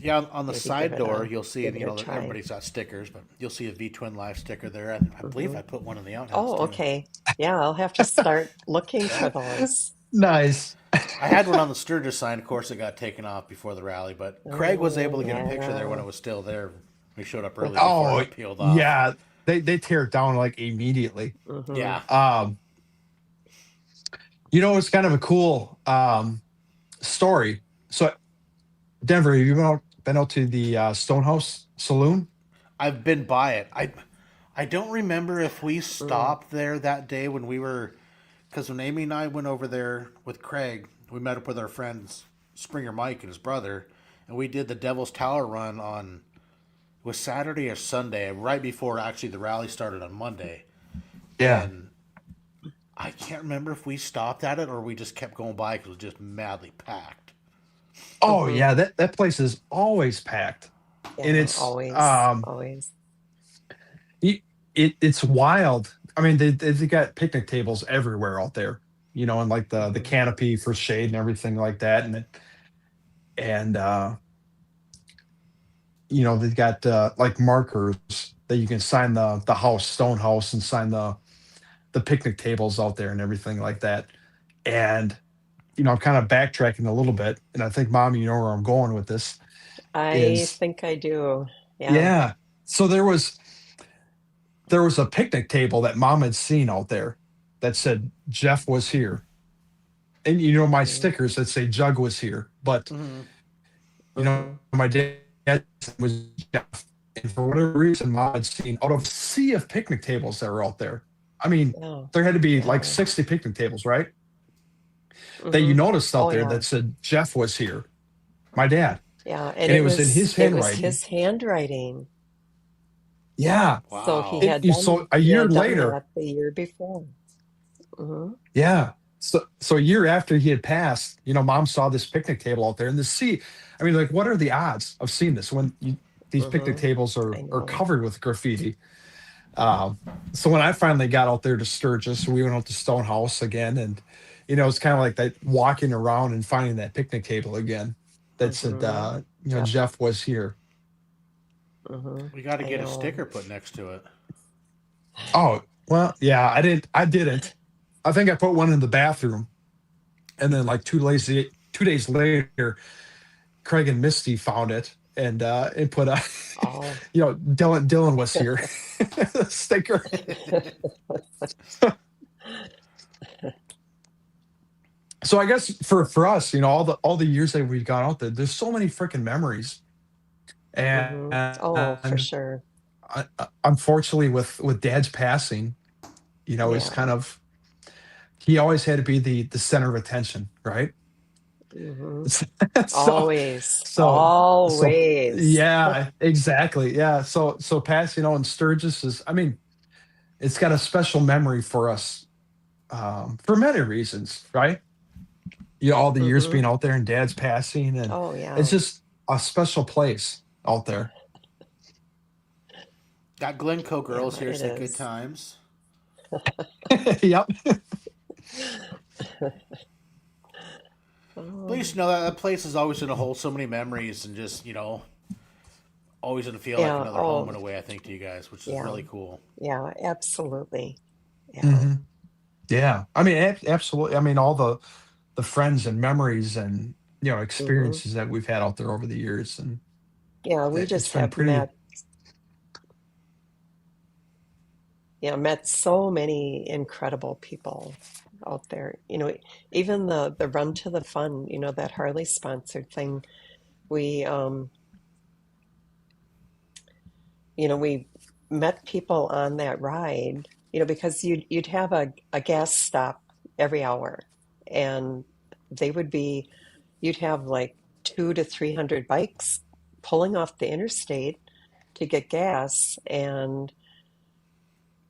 A: Yeah, on the
B: Maybe
A: side door, you'll see,
B: give it a try.
A: everybody's got stickers, but you'll see a V Twin Live sticker there. And I believe
B: Hmm.
A: I put one in the outhouse
B: Oh,
A: too.
B: okay. Yeah, I'll have to start looking for
A: Yeah.
B: those.
D: Nice.
A: I had one on the Sturgis sign. Of course, it got taken off before the rally, but Craig was able to get a picture there when
B: Yeah.
A: it was still there. We showed up early before it
D: Oh
A: got peeled off.
D: yeah, they tear it down like immediately.
B: Hmm.
A: Yeah.
D: Um, it's kind of a cool story. So Denver, have you been out to the Stonehouse Saloon?
A: I've been by it. I don't remember if we
B: Mm.
A: stopped there that day when we were, because when Amy and I went over there with Craig, we met up with our friends Springer Mike and his brother, and we did the Devil's Tower run on, it was Saturday or Sunday, right before actually the rally started on Monday.
D: Yeah.
A: And I can't remember if we stopped at it or we just kept going by because it was just madly packed.
D: Oh
B: Hmm.
D: yeah, that place is always packed, and
B: Yeah,
D: it's
B: always, always.
D: it's wild. I mean, they got picnic tables everywhere out there, and like the
B: Hmm.
D: canopy for shade and everything like that, and they've got like markers that you can sign the house, stone house, and sign the picnic tables out there and everything like that. And I'm kind of backtracking a little bit, and I think, Mom, you know where I'm going with this.
B: I
D: Is
B: think I do. Yeah.
D: Yeah. So there was a picnic table that Mom had seen out there that said Jeff was here, and my
B: Mm.
D: stickers that say Jug was here, but
A: Mm-hmm.
B: Mm-hmm.
D: my dad was Jeff, and for whatever reason, Mom had seen out of a sea of picnic tables that were out there. I mean,
B: Yeah.
D: there had to be like
B: Yeah.
D: 60 picnic tables, right? That you
B: Mm-hmm.
D: noticed out
B: Oh
D: there
B: yeah.
D: that said Jeff was here, my dad,
B: Yeah. And
D: and it was in his
B: it was
D: handwriting.
B: his handwriting.
D: Yeah.
B: So
A: Wow.
D: So a year
B: done
D: later,
B: that the year before. Mm-hmm.
D: yeah. So a year after he had passed, Mom saw this picnic table out there and the sea. I mean, like, what are the odds of seeing this when these picnic
B: Mm-hmm.
D: tables
B: I
D: are
B: know.
D: covered with graffiti? Um, so when I finally got out there to Sturgis, we went out to Stonehouse again, and it's kind of like that walking around and finding that picnic table again that said,
B: Mm-hmm. Yep.
D: Jeff was here.
B: Mm-hmm.
A: We got to
B: I
A: get a
B: know.
A: sticker put next to it.
D: Oh, well, yeah, I didn't. I think I put one in the bathroom, and then like 2 days later, Craig and Misty found it and put a,
B: Oh.
D: Dylan was here sticker. So I guess for us, all the years that we've gone out there, there's so many freaking memories,
B: Mm-hmm. Oh, for
D: and
B: sure.
D: unfortunately, with Dad's passing, it's
B: Yeah.
D: kind of, he always had to be the center of attention, right?
B: Mm-hmm.
D: so
B: Always.
D: so so
B: Always.
D: yeah, exactly, yeah. So Pass, in Sturgis is, I mean, it's got a special memory for us, for many reasons, right? All the years
B: Mm-hmm.
D: being out there and Dad's passing, and
B: Oh
D: it's
B: yeah.
D: just a special place out there.
A: Got Glencoe girls
B: Yeah,
A: here,
B: it
A: said good
B: is.
A: times.
D: Yep.
A: But you
B: Oh,
A: should know that place is always going to hold so many memories and just, always going to feel like
B: yeah.
A: another home in
B: Oh,
A: a way, I think, to you guys, which is
B: yeah.
A: really cool.
B: Yeah, absolutely. Yeah.
D: Hmm. Yeah. I mean, absolutely. I mean, all the friends and memories and
B: Mm-hmm.
D: experiences that we've had out there over the years, and
B: Yeah, we
D: it's
B: just
D: been
B: have
D: pretty.
B: met so many incredible people out there. Even the Run to the Fun, that Harley sponsored thing, we we met people on that ride, because you'd have a gas stop every hour, and they would be you'd have like 200 to 300 bikes pulling off the interstate to get gas, and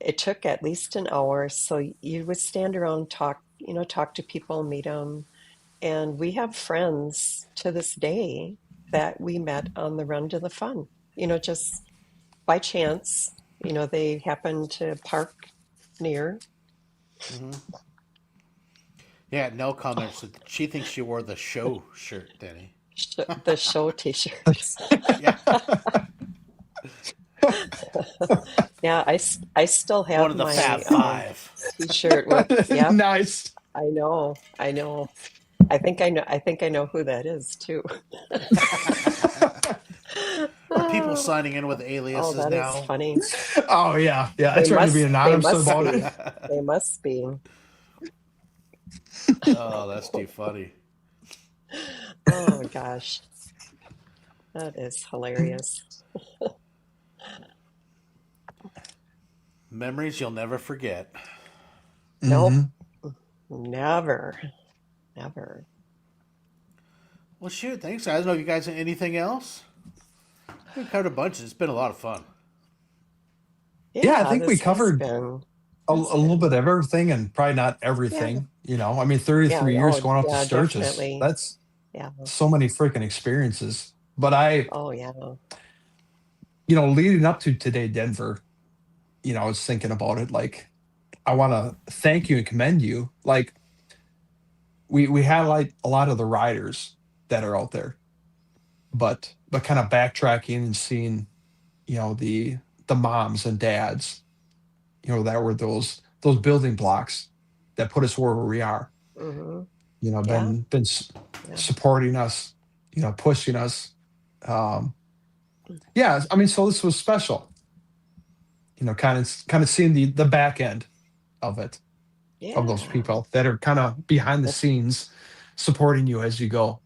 B: it took at least an hour. So you would stand around, talk to people, meet them, and we have friends to this day that we met on the Run to the Fun. Just by chance, they happened to park near.
A: Hmm. Yeah, Nell comments that she thinks she wore the show shirt, Denny.
B: The show t-shirts.
A: Yeah,
B: Yeah, I still
A: one
B: have
A: of the Fab
B: my
A: Five.
B: t-shirt with, yep,
D: Nice.
B: I know. I think I know who that is too.
A: Are people
B: Oh,
A: signing in with
B: oh,
A: aliases
B: that is
A: now?
B: funny.
D: Oh yeah, yeah. I
B: They
D: tried to be
B: must they
D: anonymous
B: must
D: about it.
B: be. They must be.
A: Oh, that's too funny.
B: Oh gosh, that is hilarious.
A: Memories you'll never forget.
B: Nope,
D: Hmm.
B: never, never.
A: Well, shoot, thanks, guys. I don't know if you guys have anything else. We covered a bunch. It's been a lot of fun.
D: Yeah, I
B: Yeah,
D: think we
B: this has
D: covered
B: been
D: a
B: has
D: little bit
B: been.
D: of everything, and probably not
B: Yeah,
D: everything. I mean,
B: yeah.
D: 33 years
B: Oh,
D: going out to
B: yeah,
D: Sturgis.
B: definitely.
D: That's
B: Yeah.
D: so many freaking experiences. But
B: Oh, yeah.
D: leading up to today, Denver, I was thinking about it. Like, I want to thank you and commend you. Like, we highlight a lot of the riders that are out there, but kind of backtracking and seeing, the moms and dads, that were those building blocks that put us where we are.
B: Mm-hmm. Yeah,
D: Been
B: yeah.
D: supporting us, pushing us. Um, yeah, I mean, so this was special. Kind of seeing the back end of it, of those
B: Yeah,
D: people that are kind of behind the
B: that's
D: scenes, supporting you as you go.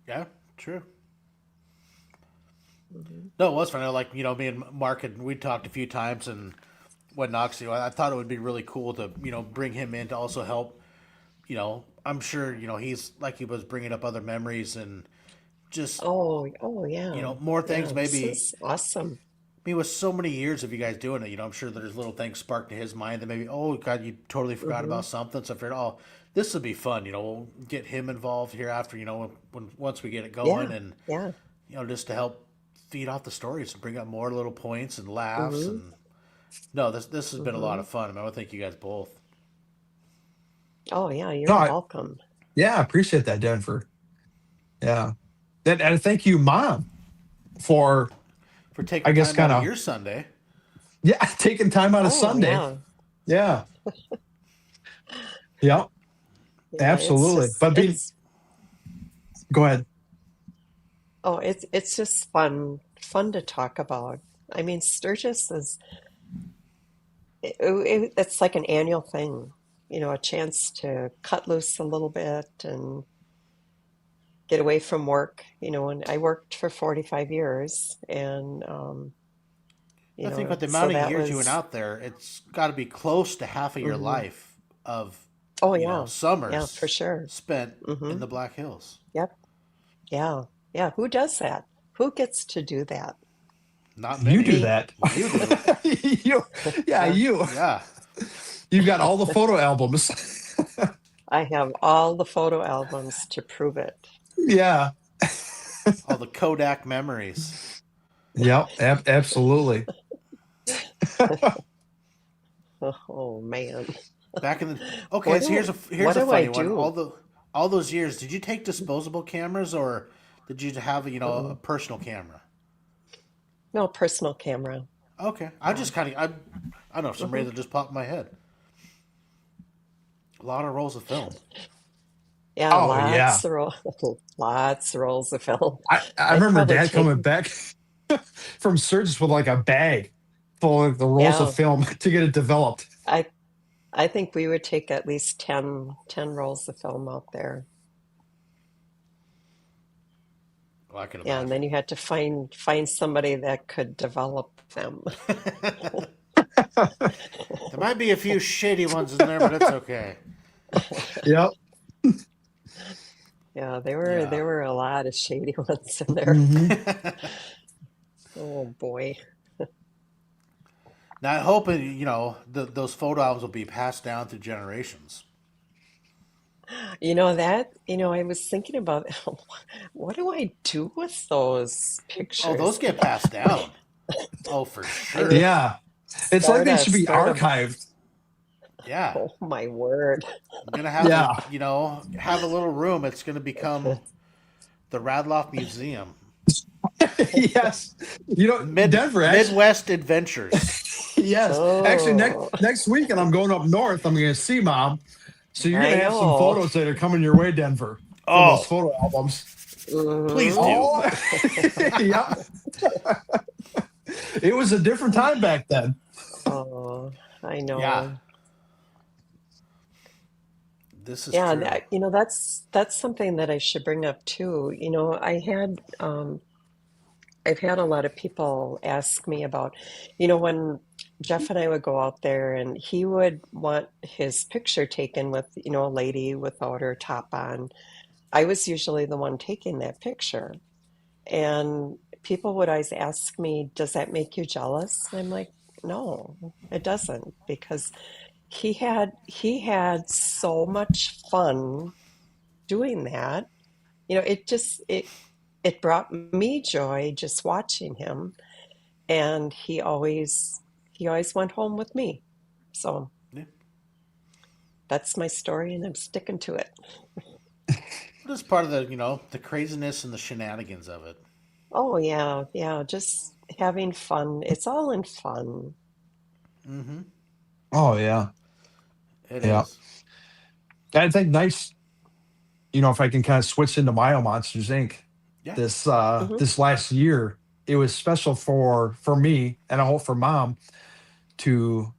A: Yeah, true.
B: Mhm.
A: No, it was fun. Like, me and Mark we talked a few times and whatnot. So I thought it would be really cool to, bring him in to also help. I'm sure, he's like he was bringing up other memories and just,
B: Oh yeah.
A: more
B: Yeah,
A: things
B: this
A: maybe.
B: is awesome.
A: I mean, with so many years of you guys doing it, I'm sure there's little things sparked in his mind that maybe, oh God, you totally forgot
B: Hmm.
A: about something. So I figured, oh, this would be fun. We'll get him involved hereafter. When once we get it going,
B: Yeah,
A: and
B: yeah.
A: just to help feed off the stories and bring up more little points and laughs.
B: Hmm.
A: And no, this has been a lot
B: Hmm.
A: of fun. I mean, I want to thank you guys both
B: Oh yeah,
D: No,
B: you're welcome.
D: yeah, I appreciate that, Denver. Yeah. And thank you, Mom, for,
A: for
D: I
A: taking
D: guess,
A: time out
D: kind
A: of
D: of,
A: your Sunday.
D: yeah, taking time out of
B: Oh
D: Sunday.
B: yeah.
D: Yeah. Yeah.
B: Yeah,
D: Absolutely. But go ahead.
B: it's just fun to talk about. I mean, Sturgis is it's like an annual thing, a chance to cut loose a little bit and get away from work, and I worked for 45 years and
A: I think with the
B: so
A: amount of
B: that
A: years you went
B: was
A: out there, it's got to be close to half of your
B: hmm
A: life of,
B: oh yeah. Yeah, for
A: summers
B: sure.
A: spent in
B: Hmm.
A: the Black Hills.
B: Yep. Yeah. Yeah, who does that? Who gets to do that?
A: Not
D: You do
A: many.
B: Me.
D: that.
A: You do.
D: you, yeah,
B: Yeah.
D: you.
A: Yeah.
D: You've got all the photo albums.
B: I have all the photo albums to prove it.
D: Yeah.
A: All the Kodak memories.
D: Yep. Absolutely.
B: Oh man.
A: Back in the okay,
B: What
A: so
B: do
A: here's
B: what
A: a
B: do I
A: funny one.
B: do?
A: All those years, did you take disposable cameras or did you have a
B: Mm-mm.
A: personal camera?
B: No, personal camera.
A: Okay, I
B: Yeah.
A: just kind of I don't know, for some
B: Hmm.
A: reason it just popped in my head. A lot of rolls of film.
B: Yeah,
D: Oh yeah.
B: lots of rolls of film.
D: I
B: I'd
D: remember
B: probably
D: Dad
B: take,
D: coming back from Sturgis with like a bag full of the rolls of
B: yeah,
D: film to get it developed.
B: I I think we would take at least ten rolls of film out there.
A: Well, I can
B: Yeah, and then
A: imagine.
B: you had to find somebody that could develop them.
A: There might be a few shady ones in there, but it's okay.
D: Yep.
B: Yeah,
A: Yeah.
B: there were a lot of shady ones in there.
D: Hmm.
B: Oh boy.
A: Now I hope those photo albums will be passed down through generations.
B: I was thinking about what do I do with those
A: Oh, those
B: pictures?
A: get passed down. Oh, for
B: I mean,
A: sure.
D: Yeah. It's like they should be
B: start a
D: archived.
A: Yeah.
B: oh my word.
A: I'm gonna have to,
D: Yeah.
A: have a little room. It's gonna become the Radloff Museum.
D: Yes. Denver, actually,
A: Midwest Adventures.
D: yes. Actually,
B: Oh,
D: next weekend I'm going up north. I'm going to see Mom. So you're going
B: I
D: to have some
B: know.
D: photos that are coming your way, Denver, from those
A: Oh,
D: photo albums.
A: please
B: Hmm.
A: do.
D: Oh, yeah. It was a different time back then.
B: Oh, I
A: Yeah,
B: know.
A: this is
B: Yeah,
A: true.
B: that's something that I should bring up too. I've had a lot of people ask me about, when Jeff and I would go out there and he would want his picture taken with, a lady without her top on. I was usually the one taking that picture. And people would always ask me, does that make you jealous? And I'm like, no, it doesn't, because he had so much fun doing that. It brought me joy just watching him, and he always went home with me. So
A: Yeah.
B: that's my story, and I'm sticking to it.
A: This is part of the craziness and the shenanigans of it.
B: Oh yeah, yeah, just having fun. It's all in fun.
A: Mm-hmm.
D: Oh, yeah.
A: It
D: Yeah.
A: is.
D: I think nice, if I can kind of switch into Mile Monsters Inc.
A: Yeah.
B: Hmm.
D: This last year, it was special for me and I hope for Mom to,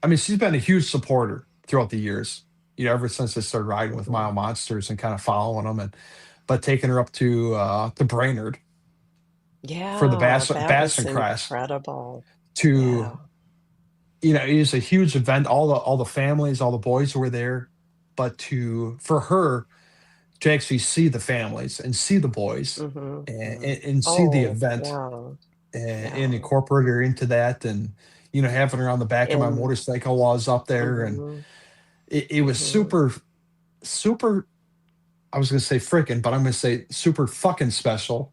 D: I mean, she's been a huge supporter throughout the years, ever since I started riding with
B: Hmm.
D: Mile Monsters and kind of following them, but taking her up to Brainerd, for the
B: Yeah, that was
D: Bassin Crest
B: incredible.
D: to,
B: Yeah.
D: it was a huge event. All the families, all the boys were there, but for her to actually see the families and see the boys
B: Mm-hmm.
D: and see the
B: Oh,
D: event
B: yeah.
D: and
B: Yeah.
D: incorporate her into that, and having her on the back of my
B: And
D: motorcycle while I was up there, and
B: mm-hmm.
D: it was
B: Mm-hmm.
D: super. I was gonna say freaking, but I'm gonna say super fucking special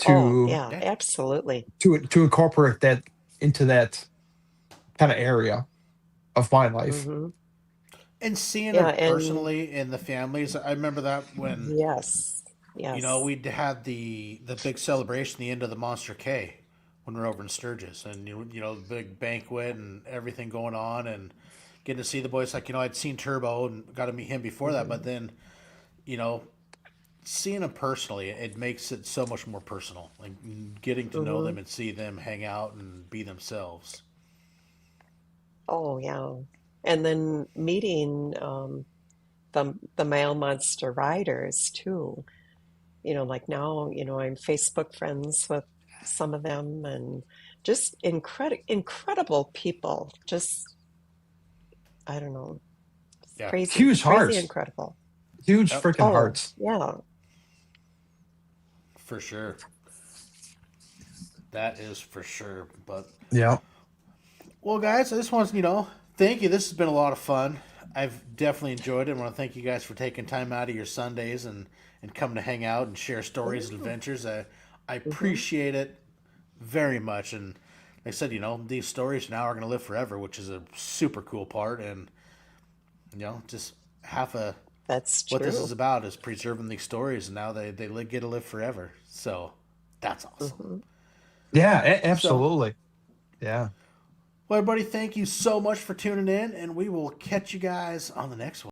B: Oh,
D: to
B: yeah,
A: Yeah.
B: absolutely.
D: to incorporate that into that kind of area of my life.
B: Mm-hmm.
A: And seeing
B: Yeah,
A: them
B: and
A: personally and the families, I remember that when
B: yes. Yes.
A: we'd had the big celebration, the end of the Monster K, when we were over in Sturgis, and the big banquet and everything going on, and getting to see the boys. Like I'd seen Turbo and got to meet him before that,
B: Mm-hmm.
A: but then you know seeing them personally, it makes it so much more personal. Like getting to know
B: Mm-hmm.
A: them and see them hang out and be themselves.
B: Oh, yeah. And then meeting the male monster riders too. Like now, I'm Facebook friends with some of them and just incredible people. Just, I don't know,
A: Yeah.
B: crazy,
D: Huge
B: crazy
D: hearts,
B: incredible.
D: huge
A: Yep.
D: freaking
B: Oh,
D: hearts.
B: yeah.
A: For sure. That is for sure. But
D: Yeah.
A: well, guys, I just want to thank you. This has been a lot of fun. I've definitely enjoyed it. I want to thank you guys for taking time out of your Sundays and coming to hang out and share stories and
B: Yeah.
A: adventures. I
B: Hmm.
A: appreciate it very much. And like I said, these stories now are going to live forever, which is a super cool part. And just half of
B: That's
A: what this is
B: true.
A: about is preserving these stories, and now get to live forever. So that's awesome.
B: Hmm.
D: Yeah,
A: So,
D: absolutely. Yeah.
A: well, everybody, thank you so much for tuning in, and we will catch you guys on the next one.